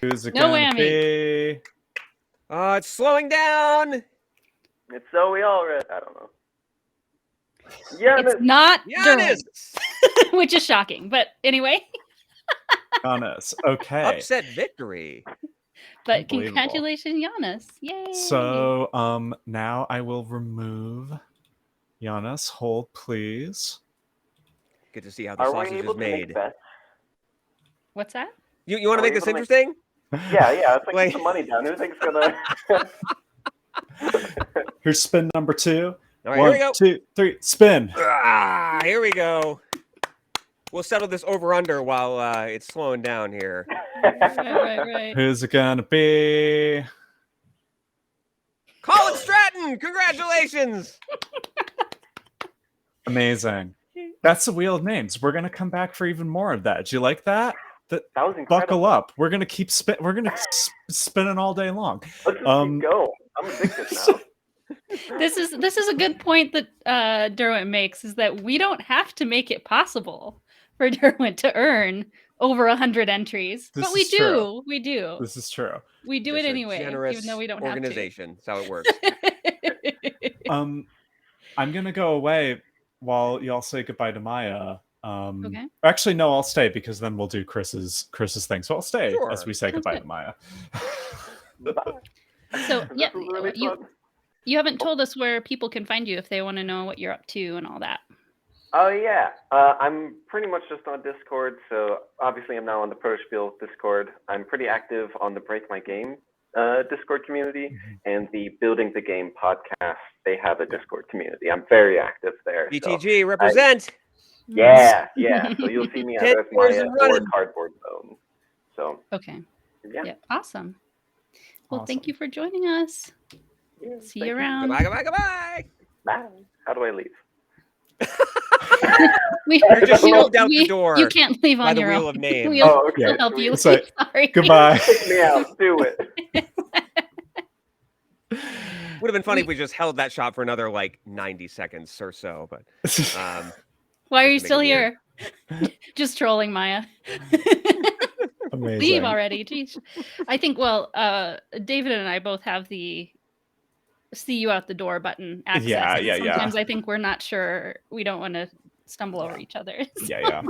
Who's it gonna be? It's slowing down. It's Zoe Allred. I don't know. Giannis. It's not Giannis. which is shocking. But anyway. Giannis. Okay. Upset victory. But Unbelievable. congratulations, Giannis. Yay. So now I will remove Giannis. Hold, please. Good to see how the Are we sausage able is to make made. bets? What's that? You want to Are we make this able to make- interesting? Yeah, let's like Like- put some money down. Who thinks gonna? Here's spin number 2. All right, 1, here we go. 2, 3, spin. Here we go. We'll settle this over under while it's slowing down here. Right. Who's it gonna be? Colin Stratton, congratulations. Amazing. That's the Wheel of Names. We're gonna come back for even more of that. Do you like that? That was incredible. Buckle up. We're gonna keep spinning all day long. Let's just keep going. I'm addicted now. This is a good point that Derwent makes, is that we don't have to make it possible for Derwent to earn over 100 entries. This But we is do. true. We do. This is true. We do It's it a anyway, generous even though we don't organization. That's how it works. have to. I'm gonna go away while y'all say goodbye to Maya. Okay. Actually, no, I'll stay because then we'll do Chris's thing. So I'll stay Sure. as we say Sounds goodbye good. to Maya. Bye. So, This yeah, was really you fun. you haven't told us where people can find you if they want to know what you're up to and all that. Oh yeah, I'm pretty much just on Discord. So obviously I'm now on the Protospiel Discord. I'm pretty active on the Break My Game Discord community and the Building the Game podcast. They have a Discord community. I'm very active there. So, BTG, represent. yeah. So you'll see me 10 either as years Maya and or running. Cardboard Zone. So Okay. yeah. Yeah. Awesome. Well, thank Awesome. you for joining us. Yeah, See thank you around. Goodbye. Bye. How do I leave? You're just shoved out the door You can't leave by on the your Wheel own. of Names. We'll, Oh, okay. we'll help you. It's like, Sorry. Goodbye. Kick me out. Do it. Would have been funny if we just held that shot for another like 90 seconds or so, but Why are you just to still make it here? Just trolling Maya. Amazing. Leave already. Jeez. I think, well, David and I both have the see you out the door button access. Yeah, and yeah. Sometimes I think we're not sure. We don't want to stumble over each other. Yeah.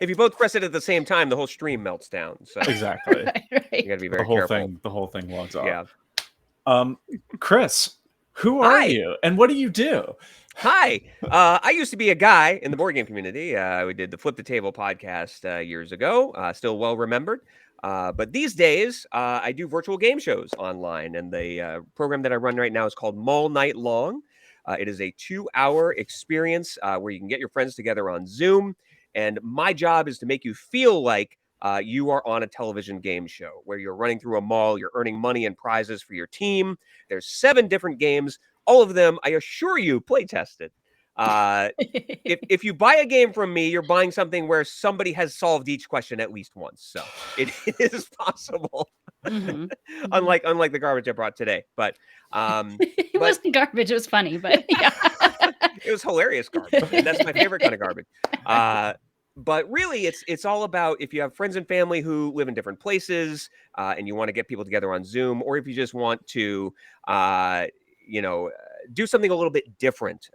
if you both press it at the same time, the whole stream melts down. So Exactly. Right. you got to be very The whole careful. thing logs off. Yeah. Chris, who are Hi. you and what do you do? Hi. I used to be a guy in the board game community. We did the Flip the Table podcast years ago, still well remembered. But these days, I do virtual game shows online, and the program that I run right now is called Mall Night Long. It is a 2-hour experience where you can get your friends together on Zoom, and my job is to make you feel like you are on a television game show where you're running through a mall, you're earning money and prizes for your team. There's 7 different games. All of them, I assure you, play tested. If you buy a game from me, you're buying something where somebody has solved each question at least once. So it is possible. Mhm. unlike the garbage I brought today. But It wasn't garbage. It was funny, but yeah. it was hilarious garbage. And that's my favorite kind of garbage. But really, it's all about if you have friends and family who live in different places and you want to get people together on Zoom, or if you just want to, do something a little bit different.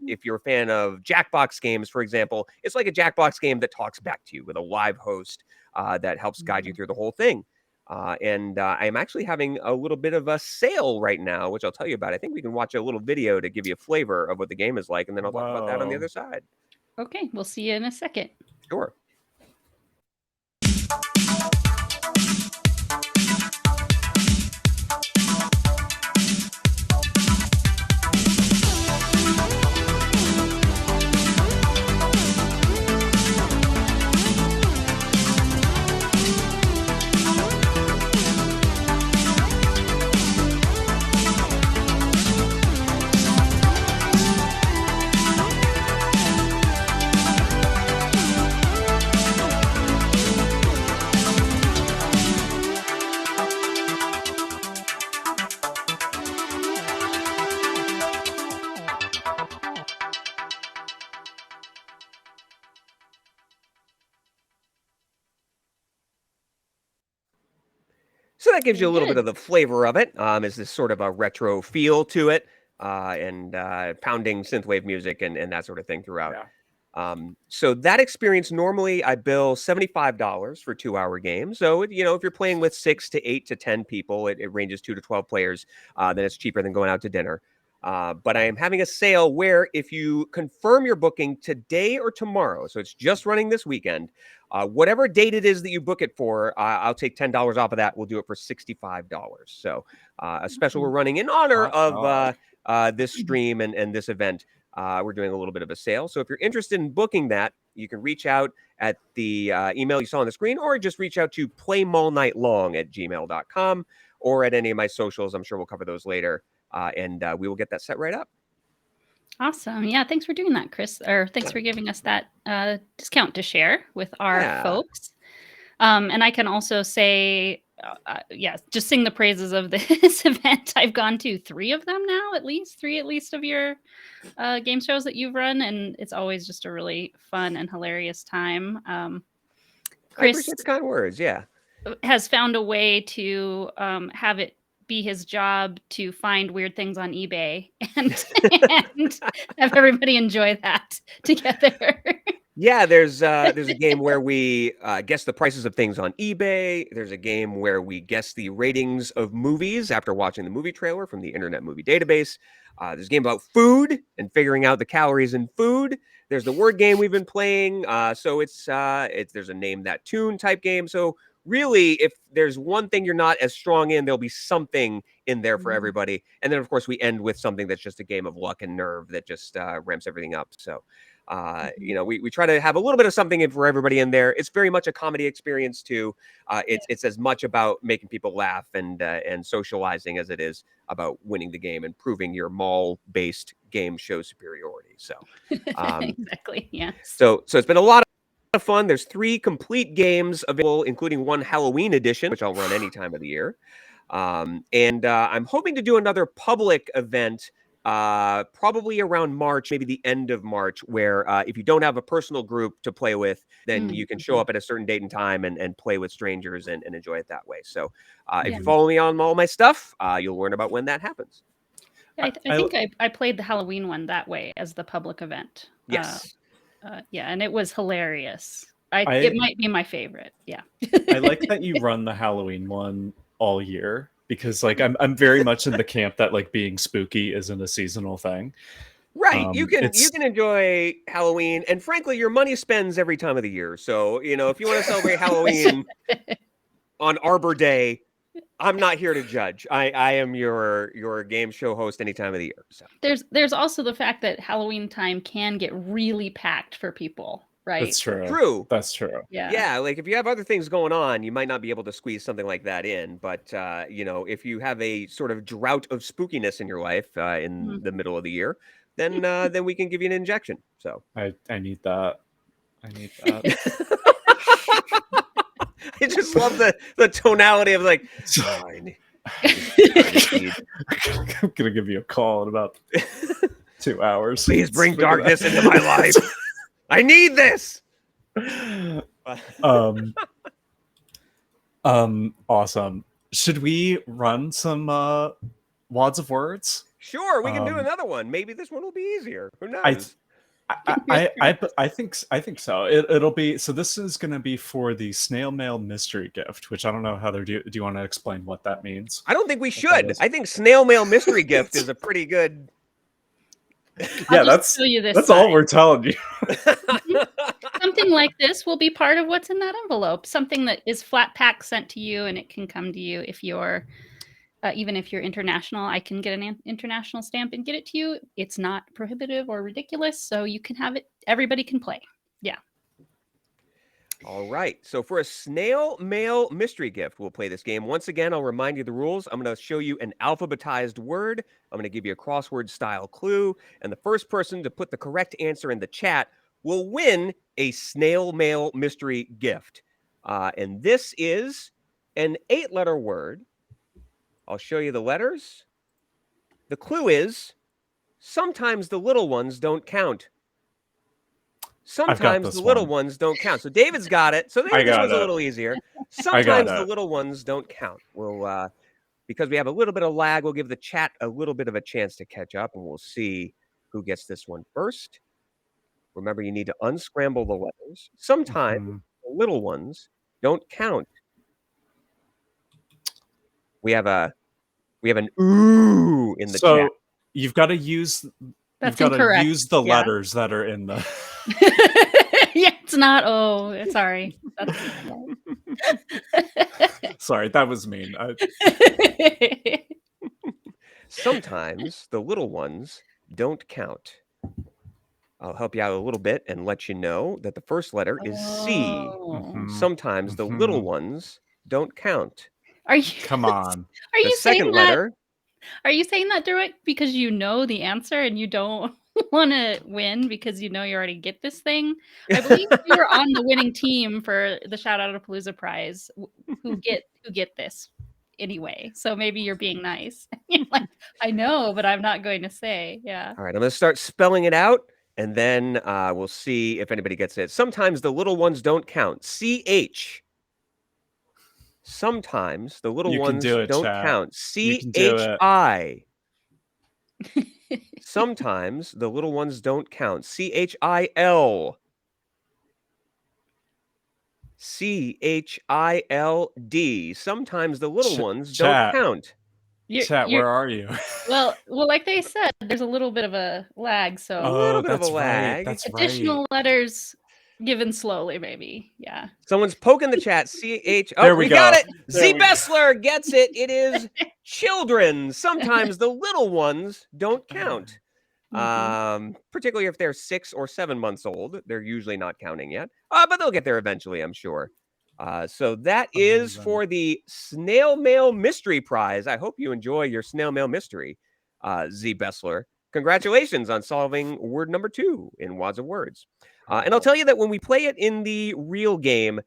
If you're a fan of Jackbox games, for example, it's like a Jackbox game that talks back to you with a live host that helps guide you through the whole thing. And I'm actually having a little bit of a sale right now, which I'll tell you about. I think we can watch a little video to give you a flavor of what the game is like, and then I'll talk about that on the Whoa. other side. Okay, we'll see you in a second. Sure. So that gives you a little bit of the flavor of it. Is this sort of a retro feel to it, and pounding synthwave music and that sort of thing throughout. Yeah. So that experience, normally I bill $75 for 2-hour games. So, if you're playing with 6 to 8 to 10 people, it ranges 2 to 12 players, then it's cheaper than going out to dinner. But I am having a sale where if you confirm your booking today or tomorrow, so it's just running this weekend, whatever date it is that you book it for, I'll take $10 off of that. We'll do it for $65. So a special we're running in honor Hot of this stream and this event. We're doing a little bit of a sale. So if you're interested in booking that, you can reach out at the email you saw on the screen, or just reach out to playmallnightlong@gmail.com, or at any of my socials. I'm sure we'll cover those later. And we will get that set right up. Awesome. Yeah, thanks for doing that, Chris. Or thanks for giving us that discount to share with our folks. And I can also say, just sing the praises of this event. I've gone to 3 of them now, at least of your game shows that you've run, and it's always just a really fun and hilarious time. Chris, I appreciate the kind words. Yeah, has found a way to have it be his job to find weird things on eBay and have everybody enjoy that together. Yeah, there's a game where we guess the prices of things on eBay. There's a game where we guess the ratings of movies after watching the movie trailer from the Internet Movie Database. There's a game about food and figuring out the calories in food. There's the word game we've been playing. So it's there's a name that tune type game. So really, if there's one thing you're not as strong in, there'll be something in there for everybody. And then, of course, we end with something that's just a game of luck and nerve that just ramps everything up. So, we try to have a little bit of something for everybody in there. It's very much a comedy experience too. It's as much about making people laugh and socializing as it is about winning the game and proving your mall-based game show superiority. So, exactly, yes. So it's been a lot of fun. There's 3 complete games available, including one Halloween edition, which I'll run any time of the year. And I'm hoping to do another public event probably around March, maybe the end of March, where if you don't have a personal group to play with, then you can show up at a certain date and time and play with strangers and enjoy it that way. So if you follow me on all my stuff, you'll learn about when that happens. I think I played the Halloween one that way as the public event. Yes. And it was hilarious. It might be my favorite. Yeah. I like that you run the Halloween one all year, because I'm very much in the camp that being spooky isn't a seasonal thing. Right. You can enjoy Halloween, and frankly, your money spends every time of the year. So, if you want to celebrate Halloween on Arbor Day, I'm not here to judge. I am your game show host any time of the year. So there's also the fact that Halloween time can get really packed for people, right? That's true. That's true. Yeah. Like if you have other things going on, you might not be able to squeeze something like that in. But if you have a sort of drought of spookiness in your life in the middle of the year, then we can give you an injection. So I need that. I just love the tonality of I'm gonna give you a call in about 2 hours. Please bring darkness into my life. I need this. Awesome. Should we run some wads of words? Sure, we can do another one. Maybe this one will be easier. Who knows? I think so. It'll be, so this is going to be for the snail mail mystery gift, which I don't know how they're do you want to explain what that means? I don't think we should. I think snail mail mystery gift is a pretty good. Yeah, that's all we're telling you. Something like this will be part of what's in that envelope. Something that is flat pack sent to you, and it can come to you if you're even if you're international. I can get an international stamp and get it to you. It's not prohibitive or ridiculous, so you can have it. Everybody can play. Yeah. All right. So for a snail mail mystery gift, we'll play this game. Once again, I'll remind you the rules. I'm going to show you an alphabetized word. I'm going to give you a crossword style clue. And the first person to put the correct answer in the chat will win a snail mail mystery gift. And this is an 8-letter word. I'll show you the letters. The clue is sometimes the little ones don't count. Sometimes the little ones don't count. So David's got it. So this one's a little easier. Sometimes the little ones don't count. We'll, because we have a little bit of lag, we'll give the chat a little bit of a chance to catch up, and we'll see who gets this one first. Remember, you need to unscramble the letters. Sometimes the little ones don't count. We have an ooh in the chat. So you've got to use That's you've got to incorrect. use the Yeah. letters that are in the. Yeah, it's not. Oh, sorry. Sorry, that was mean. Sometimes the little ones don't count. I'll help you out a little bit and let you know that the first letter is C. Oh. Sometimes the little ones don't count. Are you? Come on. Are The you saying second that? letter. Are you saying that, Druid, because you know the answer and you don't want to win because you know you already get this thing? I believe you were on the winning team for the Shout Out of Palooza prize who get this anyway. So maybe you're being nice. You're like, I know, but I'm not going to say. Yeah. All right, I'm going to start spelling it out, and then we'll see if anybody gets it. Sometimes the little ones don't count. CH. Sometimes the little You can ones do it, don't chat. count. You can do it. CHI. Sometimes the little ones don't count. CHIL. CHILD. Sometimes the little ones don't Chat. count. Chat, where are you? Well, like they said, there's a little bit of a lag. So A little bit of a that's lag. Right. That's additional right. letters given slowly, maybe. Yeah. Someone's poking the chat. CH. Oh, There we we got go. it. Z Bessler gets it. It is children. Sometimes the little ones don't count. Particularly if they're 6 or 7 months old. They're usually not counting yet. But they'll get there eventually, I'm sure. So that is for the Snail Mail Mystery Prize. I hope you enjoy your Snail Mail Mystery, Z Bessler. Congratulations on solving word number 2 in Wads of Words. And I'll tell you that when we play it in the real game,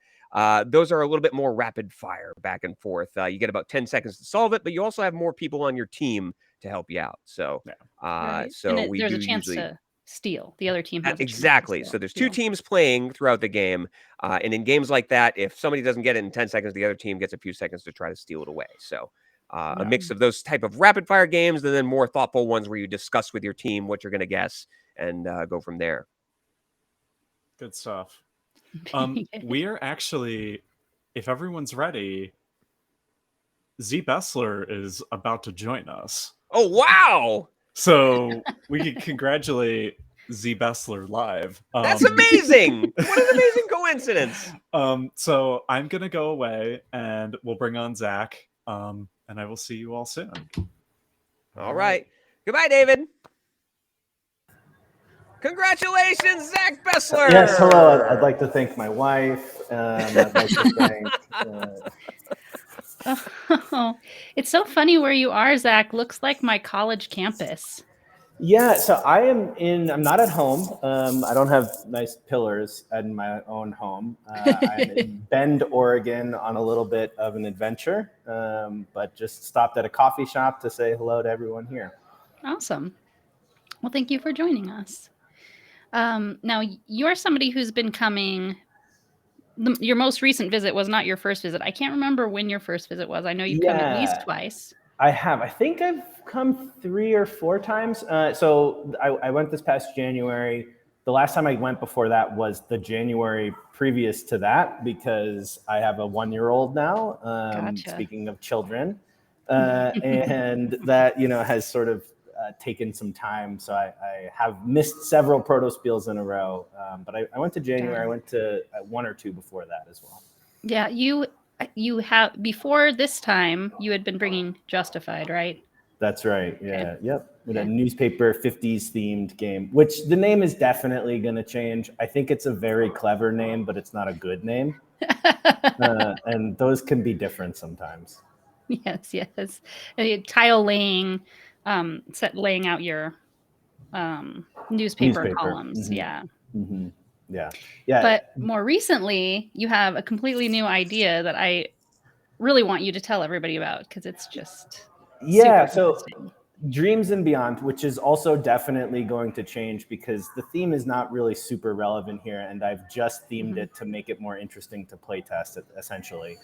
those are a little bit more rapid fire back and forth. You get about 10 seconds to solve it, but you also have more people on your team to help you out. So, Right. so And we there's do a chance usually to steal. The other team has a chance to exactly. steal. So there's 2 teams playing throughout the game, and in games like that, if somebody doesn't get it in 10 seconds, the other team gets a few seconds to try to steal it away. So a mix of those type of rapid fire games, and then more thoughtful ones where you discuss with your team what you're going to guess and go from there. Good stuff. We are actually, if everyone's ready, Z Bessler is about to join us. Oh, wow. So we can congratulate Z Bessler live. That's amazing. What an amazing coincidence. So I'm going to go away and we'll bring on Zach. And I will see you all soon. All right. Goodbye, David. Congratulations, Zach Bessler. Yes, hello. I'd like to thank my wife. I'd like to thank... Oh, it's so funny where you are, Zach. Looks like my college campus. Yeah, so I'm not at home. I don't have nice pillars in my own home. I'm in Bend, Oregon on a little bit of an adventure, but just stopped at a coffee shop to say hello to everyone here. Awesome. Well, thank you for joining us. Now, you're somebody who's been coming. Your most recent visit was not your first visit. I can't remember when your first visit was. I know you've come at least twice. I have. I think I've come 3 or 4 times. So I went this past January. The last time I went before that was the January previous to that, because I have a 1-year-old now. Gotcha. Speaking of children, and that has sort of taken some time. So I have missed several Protospiels in a row. But I went to January. I went to 1 or 2 before that as well. Yeah, you have, before this time, you had been bringing Justified, right? That's right. Yeah. Okay. Yep. With a newspaper 50s themed game, which the name is definitely going to change. I think it's a very clever name, but it's not a good name. And those can be different sometimes. Yes. Tile laying, laying out your newspaper columns. Mm-hmm. Yeah. Mm-hmm. Yeah. But more recently, you have a completely new idea that I really want you to tell everybody about, because it's just super so Dreams and Beyond, which is also definitely going to change because the theme is not really super relevant here, and I've just themed it to make it more interesting to play test it, essentially.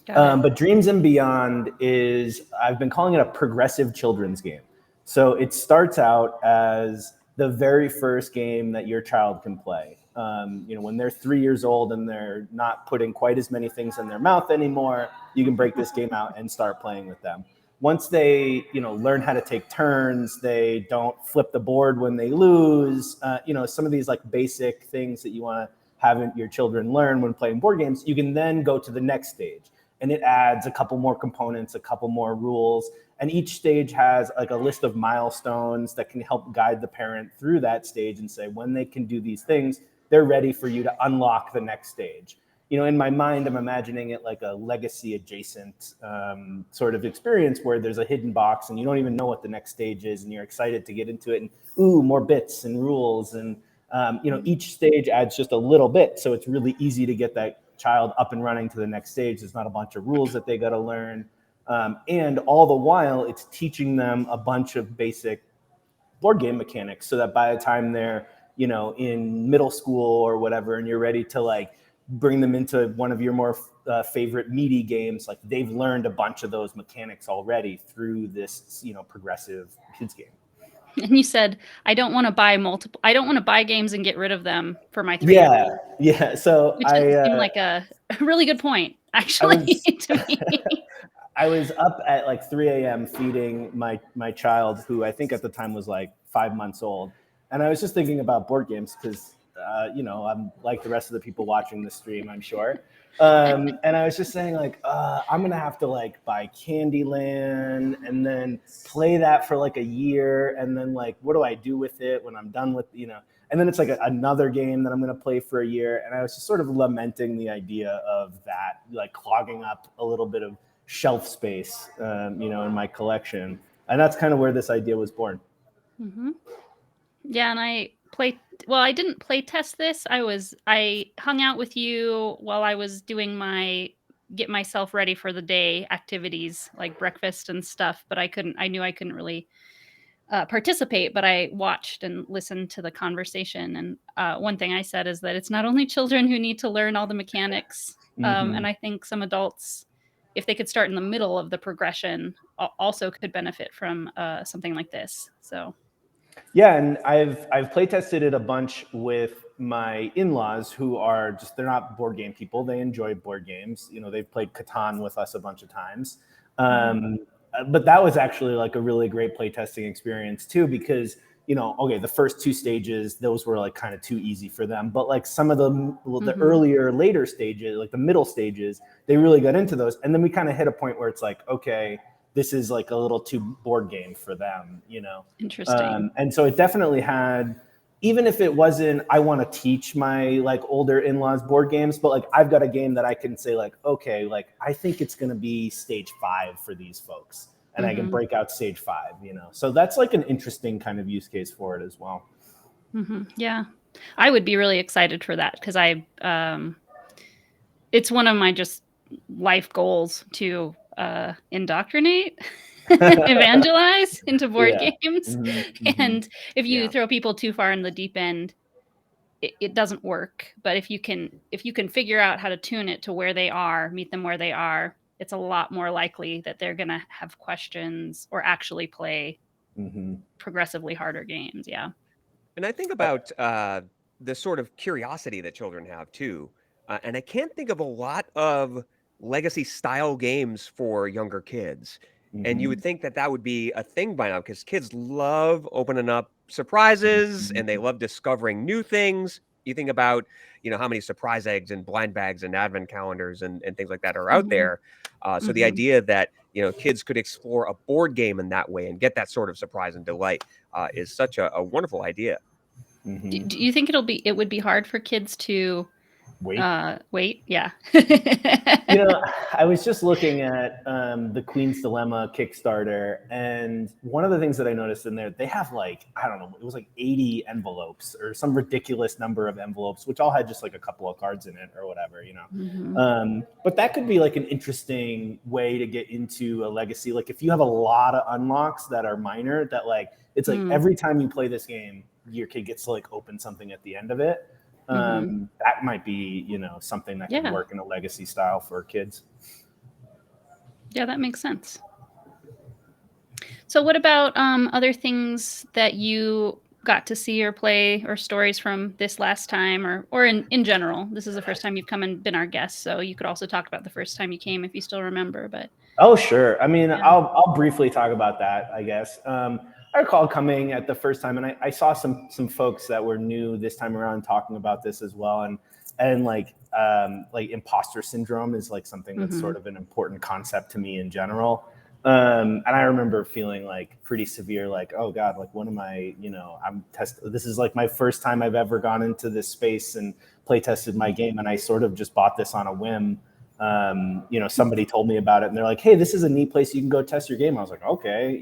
But Dreams and Beyond I've been calling it a progressive children's game. So it starts out as the very first game that your child can play. When they're 3 years old and they're not putting quite as many things in their mouth anymore, you can break this game out and start playing with them. Once they, learn how to take turns, they don't flip the board when they lose, some of these like basic things that you want to have your children learn when playing board games, you can then go to the next stage. And it adds a couple more components, a couple more rules. And each stage has like a list of milestones that can help guide the parent through that stage and say, when they can do these things, they're ready for you to unlock the next stage. In my mind, I'm imagining it like a legacy adjacent sort of experience where there's a hidden box and you don't even know what the next stage is and you're excited to get into it and more bits and rules. And, each stage adds just a little bit. So it's really easy to get that child up and running to the next stage. There's not a bunch of rules that they got to learn. And all the while, it's teaching them a bunch of basic board game mechanics so that by the time they're, in middle school or whatever, and you're ready to like bring them into one of your more favorite meaty games, like they've learned a bunch of those mechanics already through this, progressive kids game. And you said, I don't want to buy games and get rid of them for my 3-year-old. Yeah. So which seemed like a really good point, actually, to me. I was up at like 3 a.m. feeding my child, who I think at the time was like 5 months old. And I was just thinking about board games because, I'm like the rest of the people watching the stream, I'm sure. And I was just saying like, I'm going to have to like buy Candyland and then play that for like a year. And then like, what do I do with it when I'm done with, and then it's like another game that I'm going to play for a year. And I was just sort of lamenting the idea of that, like clogging up a little bit of shelf space, in my collection. And that's kind of where this idea was born. Mm-hmm. Yeah. And I didn't play test this. I hung out with you while I was doing my get myself ready for the day activities like breakfast and stuff, but I knew I couldn't really participate, but I watched and listened to the conversation. And one thing I said is that it's not only children who need to learn all the mechanics. And I think some adults, if they could start in the middle of the progression, also could benefit from something like this. So. Yeah, and I've play tested it a bunch with my in-laws who are they're not board game people. They enjoy board games. They've played Catan with us a bunch of times. But that was actually like a really great play testing experience too, because, the first 2 stages, those were like kind of too easy for them. But like some of the earlier, later stages, like the middle stages, they really got into those. And then we kind of hit a point where it's like, okay, this is like a little too board game for them, Interesting. And so it definitely had, even if it wasn't, I want to teach my like older in-laws board games, but like I've got a game that I can say like, okay, like I think it's going to be stage 5 for these folks. And I can break out stage 5, So that's like an interesting kind of use case for it as well. Yeah. I would be really excited for that because it's one of my just life goals to indoctrinate, evangelize into board games. And if you throw people too far in the deep end, it doesn't work. But if you can figure out how to tune it to where they are, meet them where they are, it's a lot more likely that they're going to have questions or actually play progressively harder games. Yeah. And I think about the sort of curiosity that children have too. And I can't think of a lot of legacy style games for younger kids. And you would think that that would be a thing by now because kids love opening up surprises and they love discovering new things. You think about, how many surprise eggs and blind bags and advent calendars and things like that are out there. So the idea that, kids could explore a board game in that way and get that sort of surprise and delight is such a wonderful idea. Do you think it would be hard for kids to wait? Yeah. I was just looking at the Queen's Dilemma Kickstarter, and one of the things that I noticed in there, they have like, I don't know, it was like 80 envelopes or some ridiculous number of envelopes, which all had just like a couple of cards in it or whatever, But that could be like an interesting way to get into a legacy. Like if you have a lot of unlocks that are minor, that like, it's like every time you play this game, your kid gets to like open something at the end of it. That might be, something that can work in a legacy style for kids. Yeah, that makes sense. So what about other things that you got to see or play or stories from this last time, or in general. This is the first time you've come and been our guest, so you could also talk about the first time you came if you still remember. But Oh, sure. I mean, Yeah. I'll briefly talk about that, I guess. I recall coming at the first time, and I saw some folks that were new this time around talking about this as well, and like imposter syndrome is like something that's sort of an important concept to me in general. And I remember feeling like pretty severe, like, oh God, like what am I, this is like my first time I've ever gone into this space and play tested my game. And I sort of just bought this on a whim. Somebody told me about it and they're like, hey, this is a neat place you can go test your game. I was like, okay,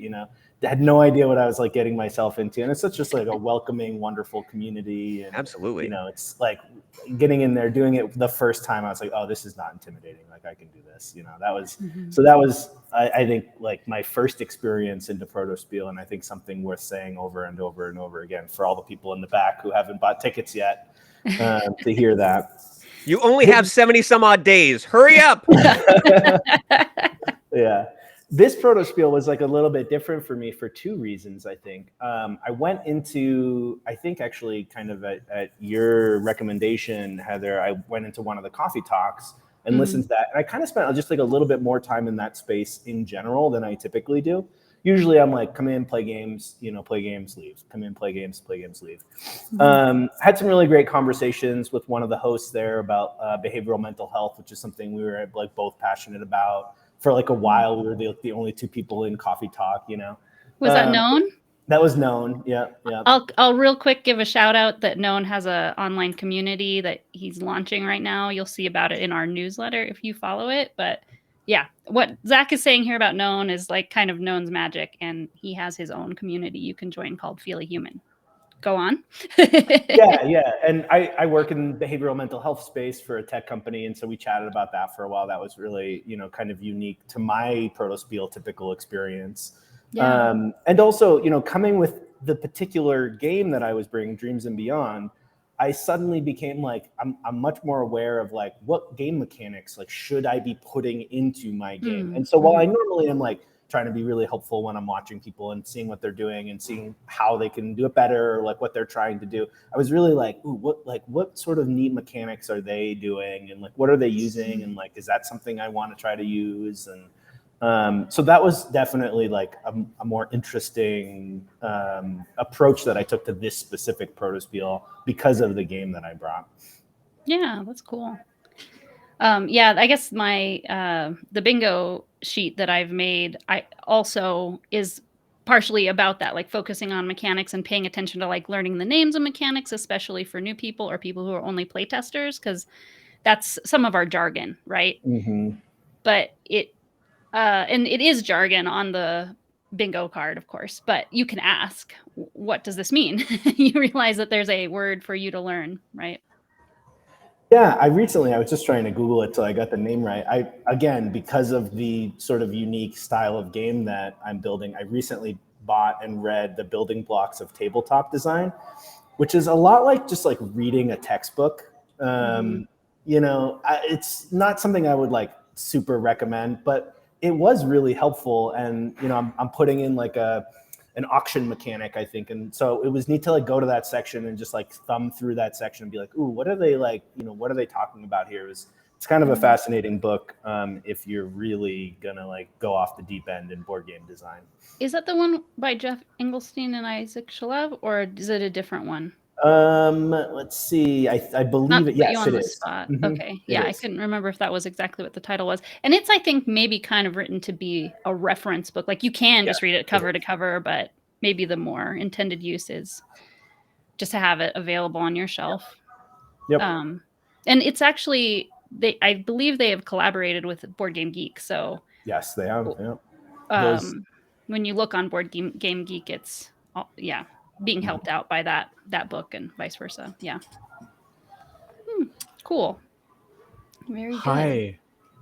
I had no idea what I was like getting myself into. And it's such just like a welcoming, wonderful community. And, Absolutely. It's like getting in there, doing it the first time. I was like, oh, this is not intimidating. Like I can do this, that was, so that was, I think like my first experience into Protospiel. And I think something worth saying over and over and over again for all the people in the back who haven't bought tickets yet to hear that. You only have 70 some odd days. Hurry up. Yeah. This Protospiel was like a little bit different for me for two reasons, I think. I went into, I think actually kind of at your recommendation, Heather, I went into one of the coffee talks and listened to that. And I kind of spent just like a little bit more time in that space in general than I typically do. Usually I'm like, come in, play games, play games, leave. Come in, play games, leave. Had some really great conversations with one of the hosts there about behavioral mental health, which is something we were like both passionate about. For like a while, we were the only two people in coffee talk, Was that known? That was known. Yeah. I'll real quick give a shout out that Known has a online community that he's launching right now. You'll see about it in our newsletter if you follow it. But yeah, what Zach is saying here about Known is like kind of Known's magic, and he has his own community you can join called Feel a Human. Go on. Yeah. And I work in behavioral mental health space for a tech company. And so we chatted about that for a while. That was really, kind of unique to my Protospiel typical experience. Yeah. And also, coming with the particular game that I was bringing, Dreams and Beyond, I suddenly became like, I'm much more aware of like what game mechanics, like should I be putting into my game? And so while I normally am like, trying to be really helpful when I'm watching people and seeing what they're doing and seeing how they can do it better, or like what they're trying to do. I was really like, ooh, what sort of neat mechanics are they doing? And like, what are they using? And like, is that something I want to try to use? And so that was definitely like a more interesting approach that I took to this specific Protospiel because of the game that I brought. Yeah, that's cool. Yeah, I guess my the bingo sheet that I've made, I also is partially about that, like focusing on mechanics and paying attention to like learning the names of mechanics, especially for new people or people who are only playtesters, because that's some of our jargon, right? But and it is jargon on the bingo card, of course, but you can ask, what does this mean? You realize that there's a word for you to learn, right? Yeah, I was just trying to Google it till I got the name right. Again, because of the sort of unique style of game that I'm building, I recently bought and read The Building Blocks of Tabletop Design, which is a lot like just like reading a textbook. It's not something I would like super recommend, but it was really helpful. And, I'm putting in like an auction mechanic, I think. And so it was neat to like go to that section and just like thumb through that section and be like, ooh, what are they like, what are they talking about here? It's kind of a fascinating book if you're really gonna like go off the deep end in board game design. Is that the one by Jeff Engelstein and Isaac Shalev, or is it a different one? Let's see. I believe it. Yes, it is. Okay. Yeah, I couldn't remember if that was exactly what the title was. And it's, I think, maybe kind of written to be a reference book. Like you can just read it cover to cover, but maybe the more intended use is just to have it available on your shelf. Yep. And it's actually I believe they have collaborated with Board Game Geek. So yes, they have. Yeah. When you look on Board Game Geek, it's being helped out by that book and vice versa. Yeah. Cool. Very good. Hi.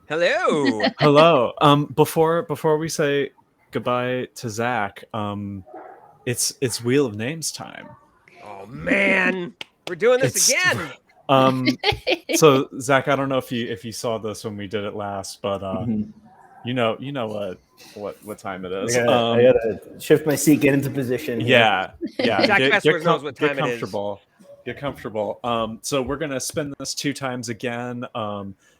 Hello. Hello. Before we say goodbye to Zach, it's Wheel of Names time. Oh man, we're doing this again. So Zach, I don't know if you saw this when we did it last, but You know what time it is. I gotta shift my seat, get into position here. Yeah. Zach Fessler knows what time it is. Get comfortable. So we're gonna spin this 2 times again.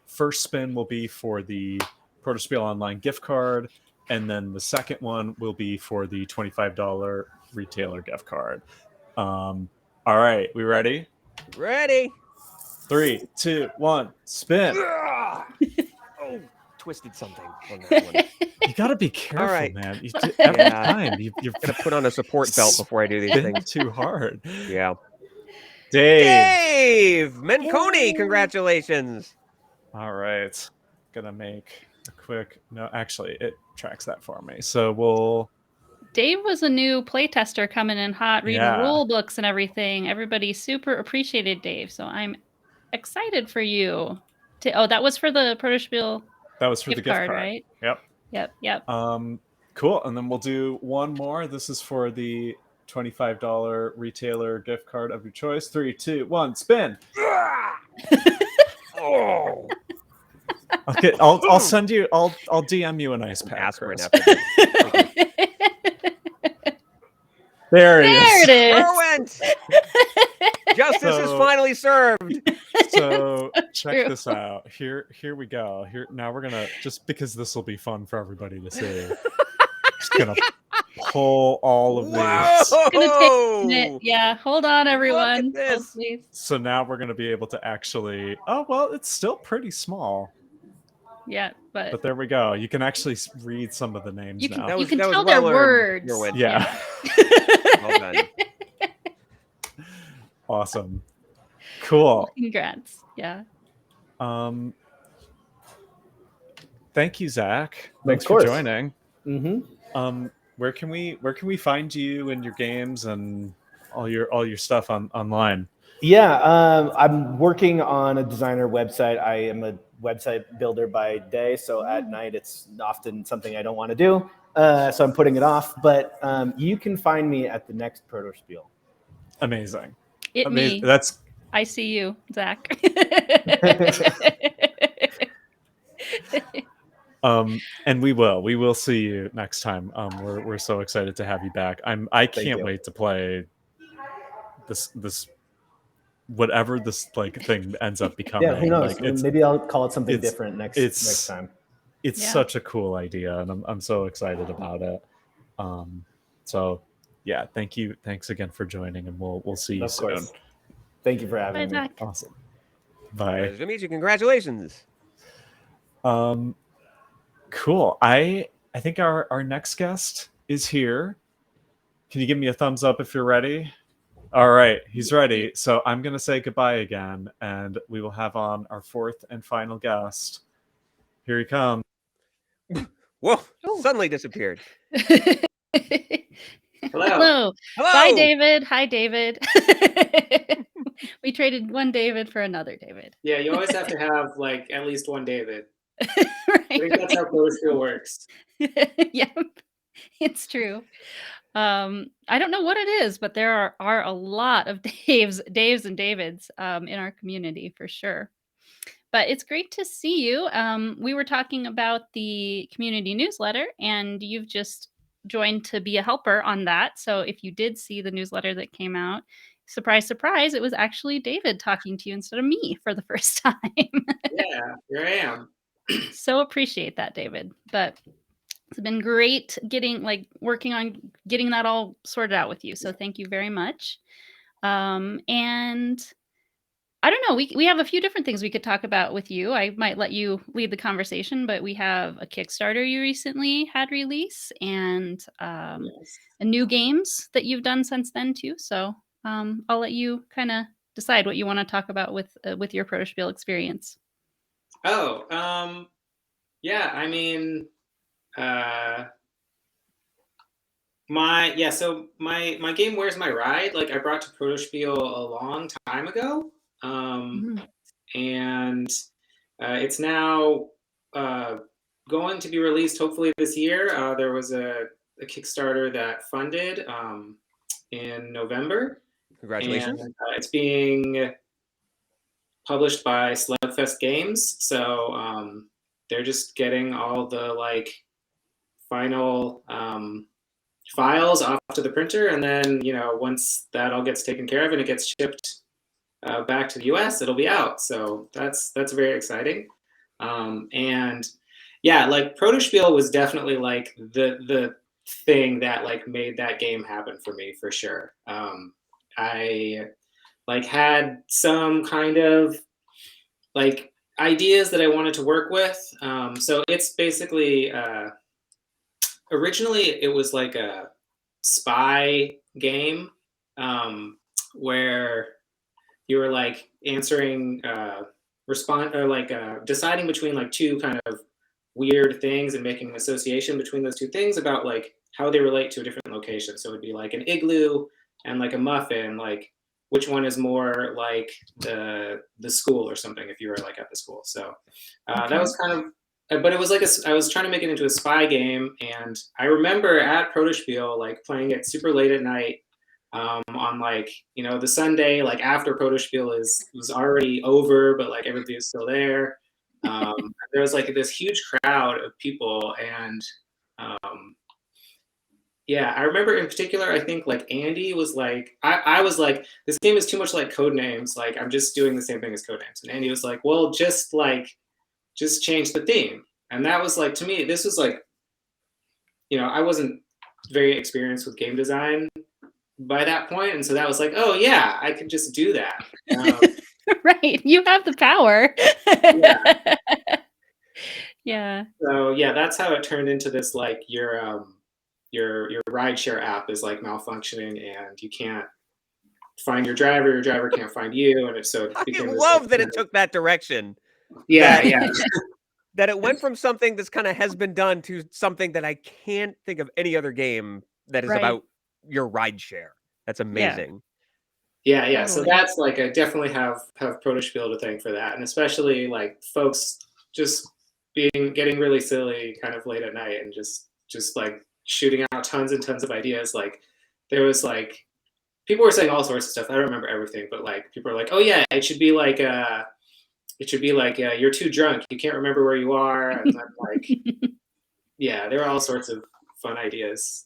First spin will be for the Protospiel Online gift card, and then the second one will be for the $25 retailer gift card. All right, we ready? Ready? 3, 2, 1, spin. Oh, twisted something on that one. You gotta be careful, All right. man. Every time you're Gonna put on a support belt before I do these things. too hard. Yeah. Dave Menconi, congratulations. All right, gonna make a quick. No, actually, it tracks that for me. So we'll. Dave was a new playtester coming in hot, reading Yeah. rule books and everything. Everybody super appreciated Dave, so I'm excited for you. That was for the Protospiel. That was for the gift card, right? Yep. Cool, and then we'll do one more. This is for the $25 retailer gift card of your choice. 3, 2, 1, spin. Oh. Okay, I'll send you. I'll DM you a nice pack. Aspirin Chris. after There it is. Went. Justice is finally served. So check True. this out. Here we go. Now we're gonna, just because this will be fun for everybody to see. Just gonna pull all of these. It's gonna take a minute. Yeah, hold on, everyone. Look at this. Please. So now we're gonna be able to actually. Oh well, it's still pretty small. Yeah, But there we go. You can actually read some of the names you can, now. you can that was tell their well earned, words. Irwin. Yeah. Well done. Awesome. Cool. Congrats. Yeah. Thank you, Zach. Of Thanks for course. joining. Mm-hmm. Where can we find you and your games and all your stuff online? Yeah, I'm working on a designer website. I am a website builder by day, so at night it's often something I don't want to do. So I'm putting it off. But you can find me at the next Protospiel. Amazing. Me. That's. I see you, Zach. And we will see you next time. We're so excited to have you back. I can't wait to play this whatever this like thing ends up becoming. Yeah, who knows? Like, Maybe I'll call it something different next time. It's such a cool idea, and I'm so excited about it. So yeah, thanks again for joining, and we'll see you soon. Course. Thank you for having me. Zach. Awesome. Bye. Nice to meet you. Congratulations. Cool. I think our next guest is here. Can you give me a thumbs up if you're ready? All right, he's ready. So I'm going to say goodbye again, and we will have on our fourth and final guest. Here he comes. Whoa, suddenly disappeared. Hello. Bye, David. Hi, David. We traded one David for another David. Yeah, you always have to have like at least one David. Right, I think that's how Protospiel works. Yep, it's true. I don't know what it is, but there are a lot of Daves and Davids in our community for sure. But it's great to see you. We were talking about the community newsletter, and you've just joined to be a helper on that. So if you did see the newsletter that came out, surprise, surprise, it was actually David talking to you instead of me for the first time. Yeah, here I am. So appreciate that, David. But it's been great working on getting that all sorted out with you. So thank you very much. And I don't know, we have a few different things we could talk about with you. I might let you lead the conversation, but we have a Kickstarter you recently had release and new games that you've done since then too. So I'll let you kind of decide what you want to talk about with your Protospiel experience. Oh, yeah, I mean, my game Where's My Ride? Like I brought to Protospiel a long time ago. And it's now going to be released hopefully this year. There was a Kickstarter that funded in November. Congratulations. And, it's being published by Slugfest Games. So they're just getting all the like final files off to the printer, and then once that all gets taken care of and it gets shipped back to the US, it'll be out. So that's very exciting. And yeah, like Protospiel was definitely like the thing that like made that game happen for me for sure. I like had some kind of like ideas that I wanted to work with. So it's basically originally it was like a spy game where you were like answering respond or like deciding between like two kind of weird things and making an association between those two things about like how they relate to a different location. So it'd be like an igloo and like a muffin, like which one is more like the school or something if you were like at the school. So that was kind of, but it was like I was trying to make it into a spy game, and I remember at Protospiel like playing it super late at night on like the Sunday like after Protospiel was already over, but like everybody was still there. There was like this huge crowd of people, and yeah, I remember in particular, I think like Andy was like, I was like, this game is too much like Codenames. Like I'm just doing the same thing as Codenames. And Andy was like, well, just change the theme. And that was like, to me, this was like, I wasn't very experienced with game design by that point. And so that was like, oh yeah, I could just do that. Right. You have the power. Yeah. Yeah. So yeah, that's how it turned into this, like your rideshare app is like malfunctioning and you can't find your driver can't find you, and it became I this, love like, that it took that direction. yeah, that- yeah. That it went from something that's kind of has been done to something that I can't think of any other game that is Right. about your ride share. That's amazing. Yeah. So Totally. that's like, I definitely have Protospiel to thank for that, and especially like folks just getting really silly kind of late at night and just like shooting out tons and tons of ideas. Like there was like people were saying all sorts of stuff. I don't remember everything, but like people are like, oh yeah, it should be like you're too drunk, you can't remember where you are, and then like yeah, there were all sorts of fun ideas.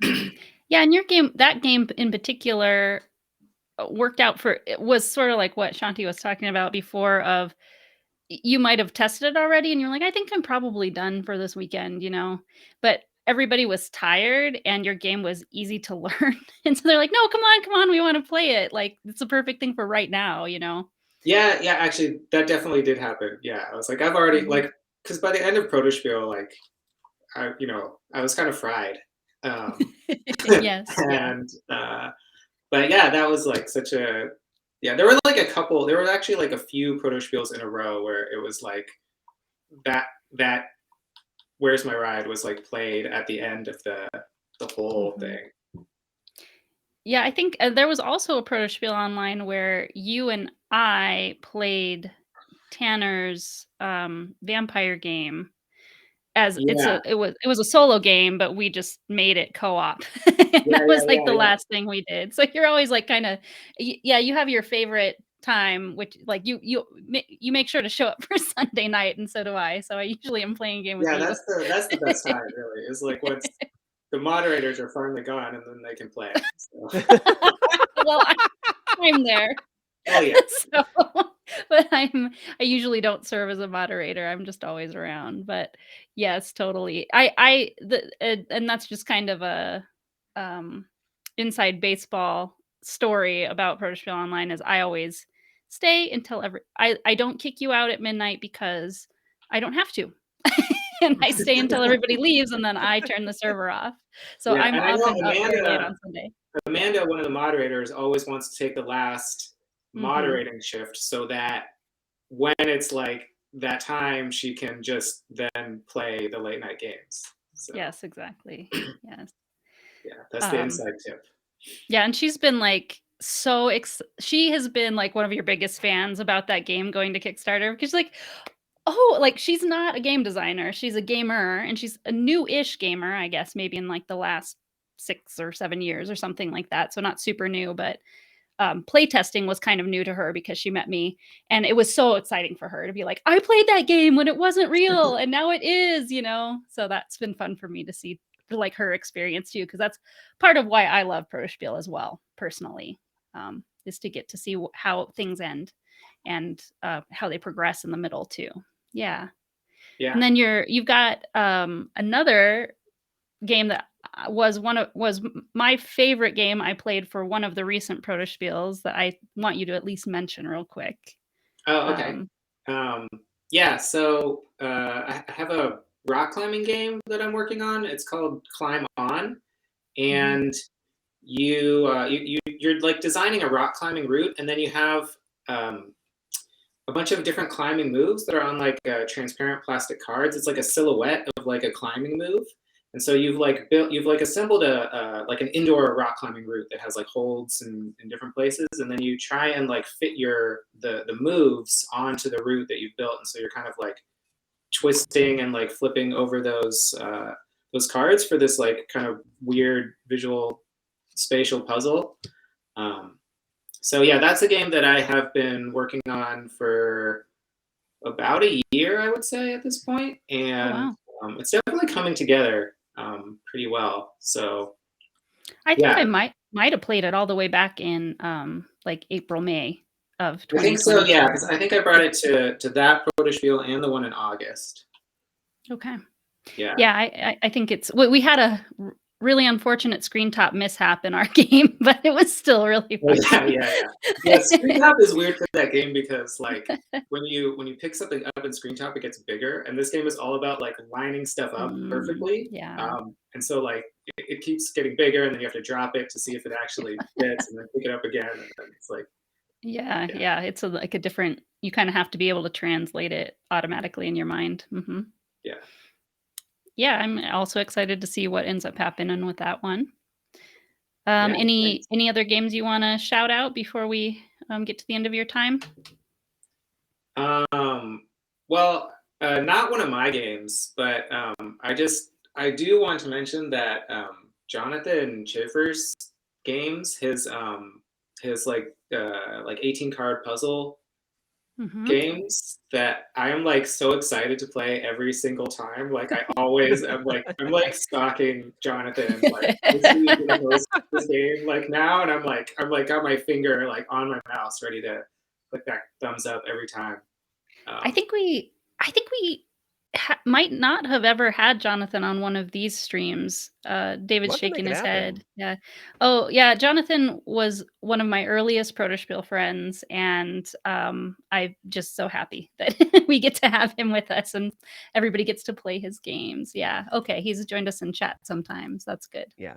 Yeah, and that game in particular worked out it was sort of like what Shanti was talking about before of you might have tested it already and you're like, I think I'm probably done for this weekend, but everybody was tired and your game was easy to learn. And so they're like, no, come on, we want to play it. Like it's the perfect thing for right now, Yeah, actually that definitely did happen. Yeah, I was like, I've already like, because by the end of Protospiel, like I was kind of fried. Yes. And but yeah, that was like such a, there were like there were actually like a few Protospiels in a row where it was like that Where's My Ride was like played at the end of the whole thing. Yeah, I think there was also a Protospiel Online where you and I played Tanner's vampire game. As it was a solo game, but we just made it co-op. That was like the last thing we did. So you're always like kind of you have your favorite time, which like you make sure to show up for Sunday night, and so do I. So I usually am playing a game with you. That's the best time, really. Is like once the moderators are finally gone, and then they can play. So. Well, I'm there. Oh yeah. So, but I usually don't serve as a moderator. I'm just always around. But yes, totally. And that's just kind of a inside baseball story about Protospiel Online is I always stay until I don't kick you out at midnight because I don't have to. And I stay until everybody leaves and then I turn the server off. So I'm often up very late on Sunday. Amanda, one of the moderators, always wants to take the last moderating shift so that when it's like that time, she can just then play the late night games. So. Yes, exactly. Yes. Yeah, that's the inside tip. Yeah, and she's been like she has been like one of your biggest fans about that game going to Kickstarter because like, oh, like she's not a game designer, she's a gamer, and she's a new-ish gamer, I guess, maybe in like the last 6 or 7 years or something like that. So not super new, but playtesting was kind of new to her because she met me, and it was so exciting for her to be like, I played that game when it wasn't real and now it is, you know. So that's been fun for me to see like her experience too, because that's part of why I love Protospiel as well personally, is to get to see how things end and how they progress in the middle too. Yeah. And then you've got another game that was my favorite game I played for one of the recent Protospiels that I want you to at least mention real quick. Oh, okay. Yeah, so I have a rock climbing game that I'm working on. It's called Climb On, and you're like designing a rock climbing route, and then you have a bunch of different climbing moves that are on like transparent plastic cards. It's like a silhouette of like a climbing move. And so you've assembled like an indoor rock climbing route that has like holds in different places, and then you try and like fit the moves onto the route that you've built. And so you're kind of like twisting and like flipping over those cards for this like kind of weird visual spatial puzzle. So yeah, that's a game that I have been working on for about a year, I would say, at this point, and it's definitely coming together pretty well. So I think I might have played it all the way back in like April, May of 2020. I think so, yeah, because I think I brought it to that Protospiel and the one in August. Okay. Yeah. Yeah, I think we had a really unfortunate screen top mishap in our game, but it was still really fun. Yeah, screen top is weird for that game because like when you pick something up in screen top, it gets bigger, and this game is all about like lining stuff up perfectly. And so like it keeps getting bigger, and then you have to drop it to see if it actually fits, and then pick it up again, and then it's like it's like a different, you kind of have to be able to translate it automatically in your mind. Yeah, I'm also excited to see what ends up happening with that one. Any other games you want to shout out before we get to the end of your time? Well, not one of my games, but I do want to mention that Jonathan Schiffer's games, his like 18 card puzzle games that I am like so excited to play every single time. Like I always I'm like stalking Jonathan, like this game like now, and I'm like got my finger like on my mouse ready to click that thumbs up every time. I think we might not have ever had Jonathan on one of these streams. David's shaking his head. Yeah. Oh, yeah. Jonathan was one of my earliest Protospiel friends, and I'm just so happy that we get to have him with us, and everybody gets to play his games. Yeah. Okay. He's joined us in chat sometimes. That's good. Yeah.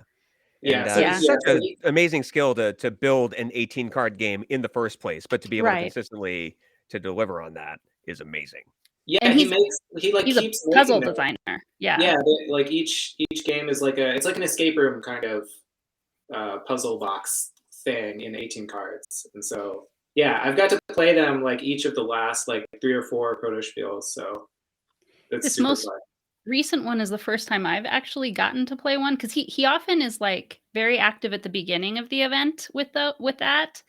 It's such an amazing skill to build an 18 card game in the first place, but to be able to consistently to deliver on that is amazing. Yeah, and he's keeps a puzzle designer. Yeah, like each game is like it's like an escape room kind of puzzle box thing in 18 cards. And so yeah, I've got to play them like each of the last like 3 or 4 Protospiels. So this most recent one is the first time I've actually gotten to play one, because he often is like very active at the beginning of the event with that.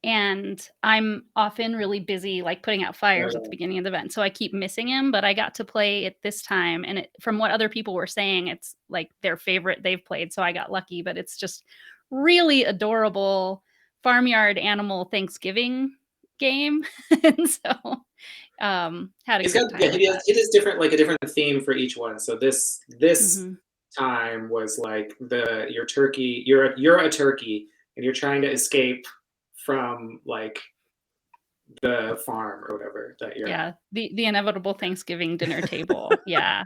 And I'm often really busy, like putting out fires at the beginning of the event. So I keep missing him, but I got to play it this time. And from what other people were saying, it's like their favorite they've played. So I got lucky, but it's just really adorable farmyard animal Thanksgiving game. And so had a good time. It is different, like a different theme for each one. So this time was like your turkey, you're a turkey and you're trying to escape from like the farm or whatever that you're the inevitable Thanksgiving dinner table. yeah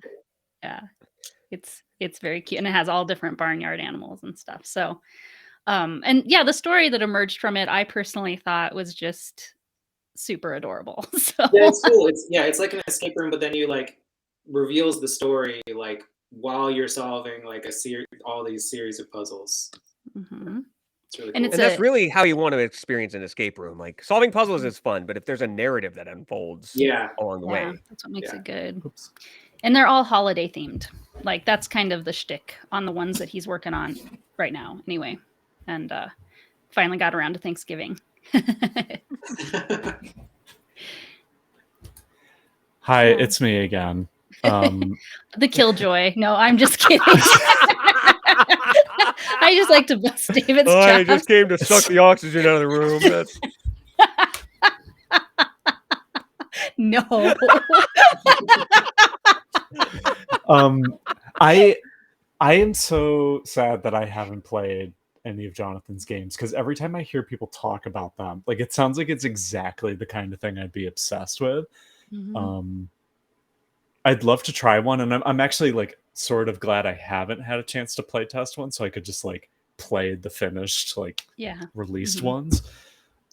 it's very cute, and it has all different barnyard animals and stuff. So and the story that emerged from it, I personally thought was just super adorable. So yeah, it's cool. It's like an escape room, but then you like reveals the story like while you're solving like all these series of puzzles. It's really cool. And that's really how you want to experience an escape room. Like solving puzzles is fun, but if there's a narrative that unfolds along the way, that's what makes it good. And they're all holiday themed. Like that's kind of the shtick on the ones that he's working on right now, anyway. And finally got around to Thanksgiving. Hi, it's me again. The killjoy. No, I'm just kidding. I just like to bust David's chops. I just came to suck the oxygen out of the room. That's... No. I am so sad that I haven't played any of Jonathan's games, because every time I hear people talk about them, like, it sounds like it's exactly the kind of thing I'd be obsessed with. I'd love to try one, and I'm actually like sort of glad I haven't had a chance to play test one, so I could just like play the finished, like, released ones.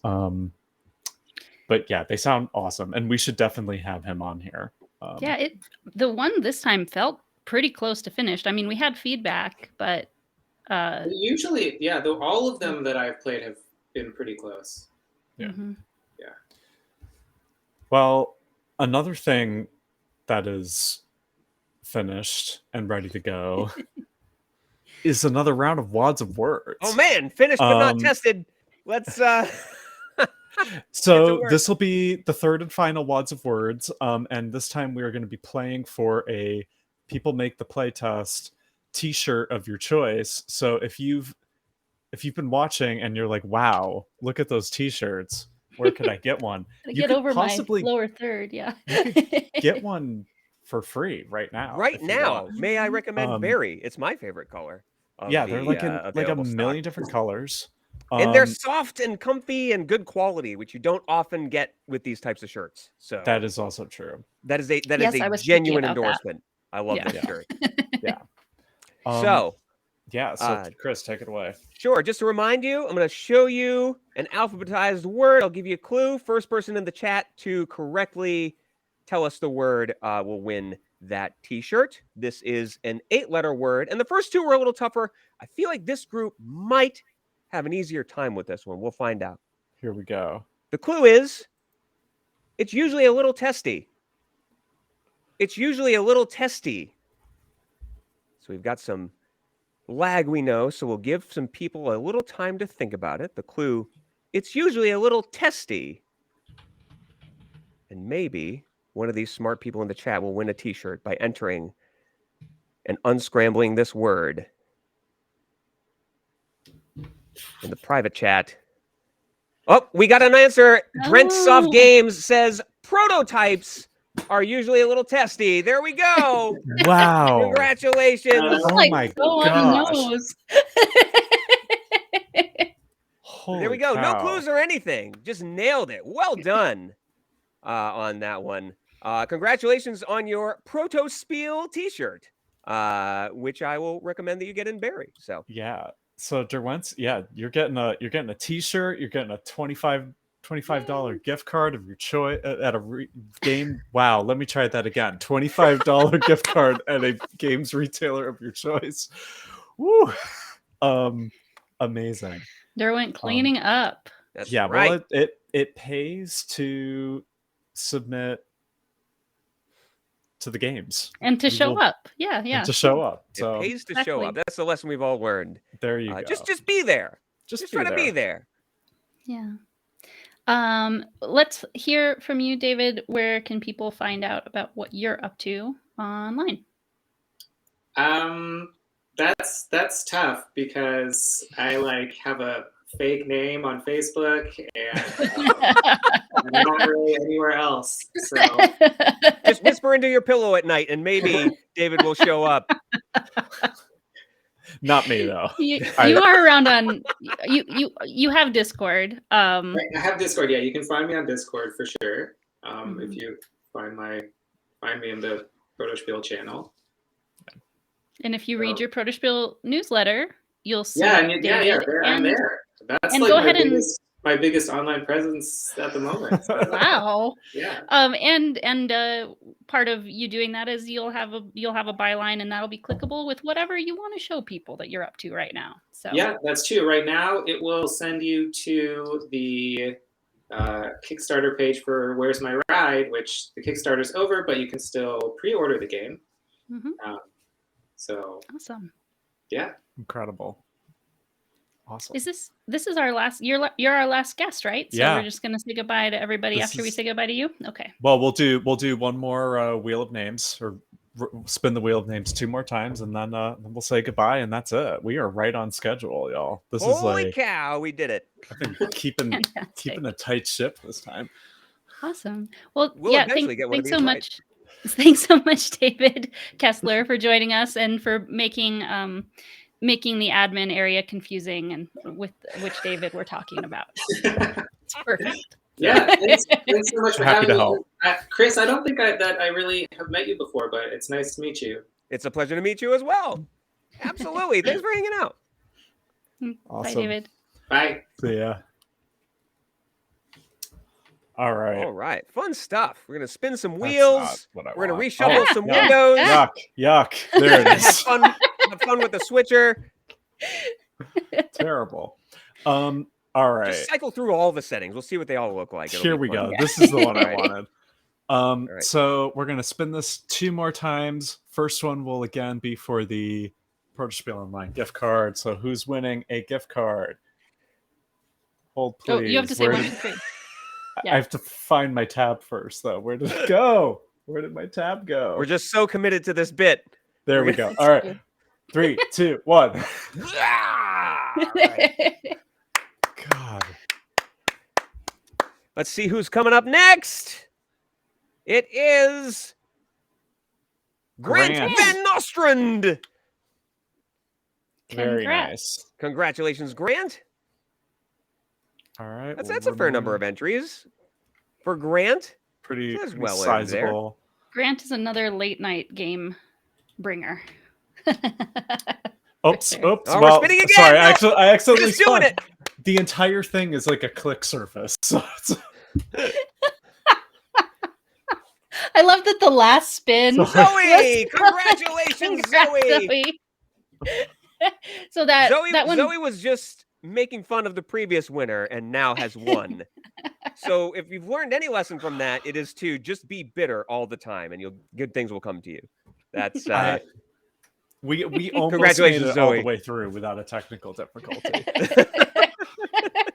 But yeah, they sound awesome, and we should definitely have him on here. Yeah, the one this time felt pretty close to finished. I mean, we had feedback, but usually, yeah, though all of them that I've played have been pretty close. Yeah. Well, another thing that is finished and ready to go is another round of Wads of Words. Oh man, finished but not tested. Let's So this will be the third and final Wads of Words, and this time we are going to be playing for a People Make the Playtest t-shirt of your choice. So if you've been watching and you're like, wow, look at those t-shirts, where could I get one? You get over possibly my lower third. You could get one for free right now. May I recommend berry? It's my favorite color. Yeah, they're like a million different colors. And they're soft and comfy and good quality, which you don't often get with these types of shirts. So that is also true. That is a genuine endorsement. I love that shirt. Yeah. So Chris, take it away. Sure. Just to remind you, I'm going to show you an alphabetized word. I'll give you a clue. First person in the chat to correctly tell us the word will win that t-shirt. This is an 8-letter word, and the first two were a little tougher. I feel like this group might have an easier time with this one. We'll find out. Here we go. The clue is, it's usually a little testy. It's usually a little testy. So we've got some lag, we know, so we'll give some people a little time to think about it. The clue, it's usually a little testy. And maybe one of these smart people in the chat will win a t-shirt by entering and unscrambling this word in the private chat. Oh, we got an answer. Brent Soft Games says prototypes are usually a little testy. There we go. Wow. Congratulations. Oh my gosh. There we go. No clues or anything. Just nailed it. Well done on that one. Congratulations on your Protospiel t-shirt, which I will recommend that you get in berry. So yeah. So Derwentz, you're getting a t-shirt, you're getting a $25 gift card of your choice at a game. Wow, let me try that again. $25 gift card at a games retailer of your choice. Woo! Amazing. Derwent cleaning up. That's right. Well, it pays to submit to the games and to show up. Yeah. And to show up. So it pays to show up. That's the lesson we've all learned. There you go. Just be there. Just try to be there. Yeah. Let's hear from you, David. Where can people find out about what you're up to online? That's tough because I have a fake name on Facebook and not really anywhere else. So just whisper into your pillow at night and maybe David will show up. Not me though. You are around on you have Discord. I have Discord. Yeah, you can find me on Discord for sure. If you find me in the Protospiel channel. And if you read your Protospiel newsletter, you'll see. I'm there. That's my biggest online presence at the moment. So. Wow. Yeah. And part of you doing that is you'll have a byline, and that'll be clickable with whatever you want to show people that you're up to right now. So yeah, that's true. Right now, it will send you to the Kickstarter page for Where's My Ride, which the Kickstarter's over, but you can still pre-order the game. So awesome. Yeah. Incredible. Awesome. This is our last, you're our last guest, right? So Yeah. we're just gonna say goodbye to everybody after we say goodbye to you. Okay. Well, we'll do one more wheel of names, or spin the wheel of names 2 more times, and then we'll say goodbye, and that's it. We are right on schedule, y'all. This is Holy like, cow, we did it. I've been keeping a tight ship this time. Awesome. Well, We'll yeah, eventually get one of thanks these so right. much. Thanks so much, David Kessler, for joining us and for making the admin area confusing and with which David we're talking about. It's perfect. Yeah, thanks so much for Happy having to me. Chris, I don't think that I really have met you before, but it's nice to meet you. It's a pleasure to meet you as well. Absolutely. Thanks for hanging out. Awesome. Bye, David. Bye. See ya. All right. All right. Fun stuff. We're going to spin some That's wheels. not what I We're going want. to reshuffle Oh, some yuck. windows. Yuck. There it have is. fun with the switcher. Terrible. All right. Just cycle through all the settings. We'll see what they all look like. It'll Here be we fun. go. This is the one I Alrighty. wanted. right. So we're going to spin this 2 more times. First one will again be for the Protospiel Online gift card. So who's winning a gift card? Hold, please. Oh, you have to say 1, 2, 3. Yeah. I have to find my tab first, though. Where did it go? Where did my tab go? We're just so committed to this bit. There we go. All right. 3, 2, 1. Right. God. Let's see who's coming up next. It is Grant Van Nostrand. Very Congrats. nice. Congratulations, Grant. All right. That's a fair number of entries for Grant. Pretty That's well in sizable. Grant is another late night game bringer. Oops. Oh, we're Well, spinning again. sorry, No, I accidentally just doing spun. it. The entire thing is like a click surface. So it's... I love that the last spin. Zoe, congratulations, Congrats, Zoe. So that one, Zoe was just making fun of the previous winner and now has won. So if you've learned any lesson from that, it is to just be bitter all the time, and good things will come to you. That's we almost Congratulations, made it all Zoe. the way through without a technical difficulty.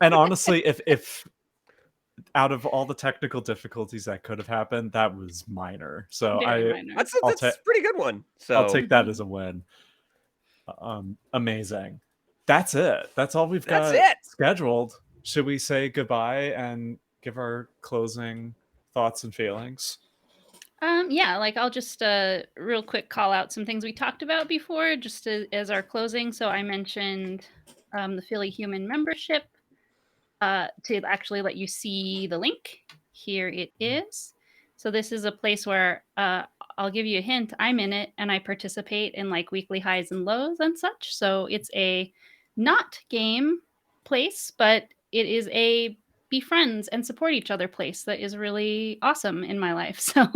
And honestly, if out of all the technical difficulties that could have happened, that was minor. So very minor. that's a pretty good one. So I'll take that as a win. Amazing. That's it. That's all we've got scheduled. Should we say goodbye and give our closing thoughts and feelings? Yeah, like I'll just real quick call out some things we talked about before, just as our closing. So I mentioned the Philly Human membership to actually let you see the link. Here it is. So this is a place where I'll give you a hint. I'm in it and I participate in like weekly highs and lows and such. So it's a not game place, but it is a be friends and support each other place that is really awesome in my life. So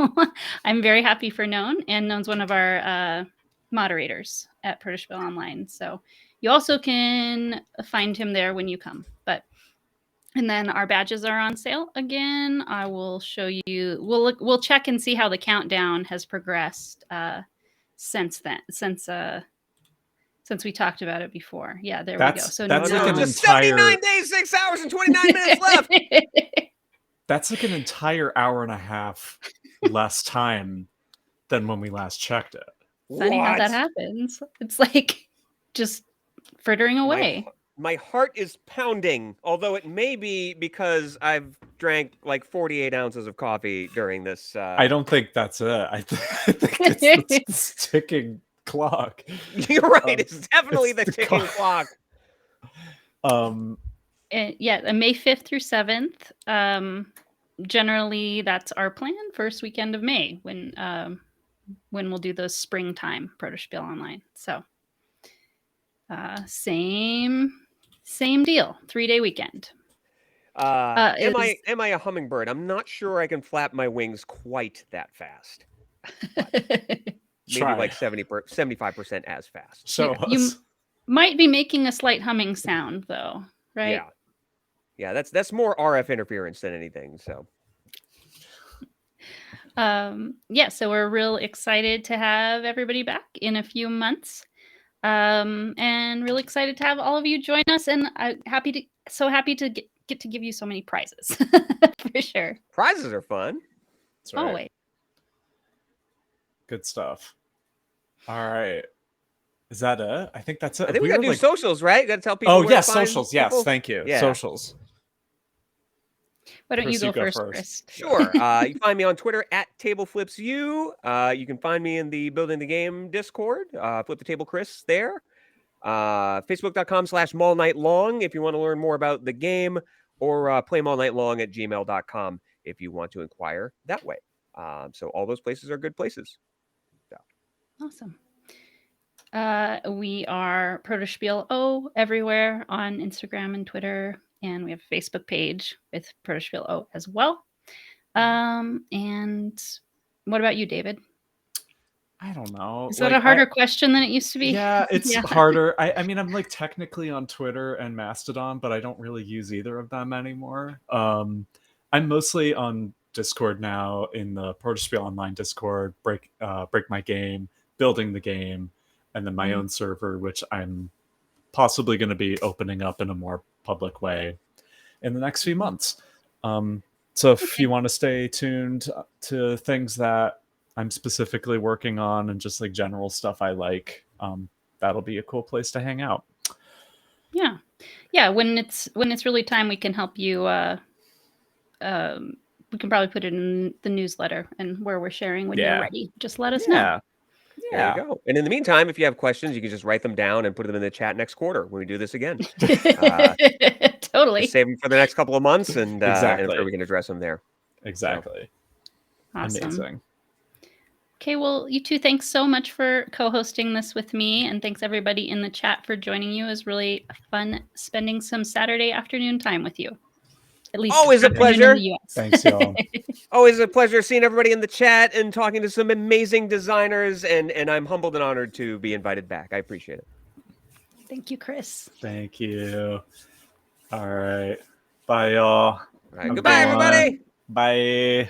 I'm very happy for Known, and Known's one of our moderators at Protospiel Online. So you also can find him there when you come. And then our badges are on sale again. I will show you. We'll check and see how the countdown has progressed since then. Since we talked about it before. Yeah, there we go. So that's now, like an just entire 79 days, 6 hours, and 29 minutes left. That's like an entire hour and a half less time than when we last checked it. Funny how that happens. It's like just frittering away. My heart is pounding, although it may be because I've drank like 48 ounces of coffee during this. I don't think that's it. I think it's the ticking clock. You're right. It's definitely the ticking clock. Yeah, May 5th through 7th. Generally, that's our plan. First weekend of May when we'll do those springtime Protospiel Online. So same deal. 3-day weekend. Am I a hummingbird? I'm not sure I can flap my wings quite that fast. Maybe like 75% as fast. So you might be making a slight humming sound though, right? Yeah, that's more RF interference than anything. So so we're real excited to have everybody back in a few months. And really excited to have all of you join us, and so happy to get to give you so many prizes for sure. Prizes are fun. That's right. Always. Good stuff. All right. Is that it? I think that's it. I think we got to do socials, right? Got to tell people. Oh, where yes, to find socials. people? Yes, thank you. Yeah. Socials. Why don't Chris, you go first, Chris? Sure. You can find me on Twitter at TableFlipsU. You can find me in the Building the Game Discord. Flip the Table Chris there. Facebook.com/MallNightLong if you want to learn more about the game, or PlayMallNightLong@gmail.com if you want to inquire that way. So all those places are good places. So. Awesome. We are Protospiel O everywhere on Instagram and Twitter, and we have a Facebook page with Protospiel O as well. And what about you, David? I don't know. Is that a harder question than it used to be? Yeah, it's harder. I mean, I'm like technically on Twitter and Mastodon, but I don't really use either of them anymore. I'm mostly on Discord now, in the Protospiel Online Discord, Break My Game, Building the Game, and then my own server, which I'm possibly going to be opening up in a more public way in the next few months. So if you want to stay tuned to things that I'm specifically working on and just like general stuff I like, that'll be a cool place to hang out. Yeah. When it's really time, we can help you. We can probably put it in the newsletter and where we're sharing when you're ready. Just let us know. There you go. And in the meantime, if you have questions, you can just write them down and put them in the chat next quarter when we do this again. Totally. Just save them for the next couple of months, and Exactly. and I'm sure we can address them there. Exactly. So. Awesome. Amazing. Okay, well, you two, thanks so much for co-hosting this with me, and thanks everybody in the chat for joining you. It was really fun spending some Saturday afternoon time with you. At least always a pleasure. In the US. Thanks, y'all. Always a pleasure seeing everybody in the chat and talking to some amazing designers, and I'm humbled and honored to be invited back. I appreciate it. Thank you, Chris. Thank you. All right. Bye, y'all. All right. Goodbye, everybody. Bye.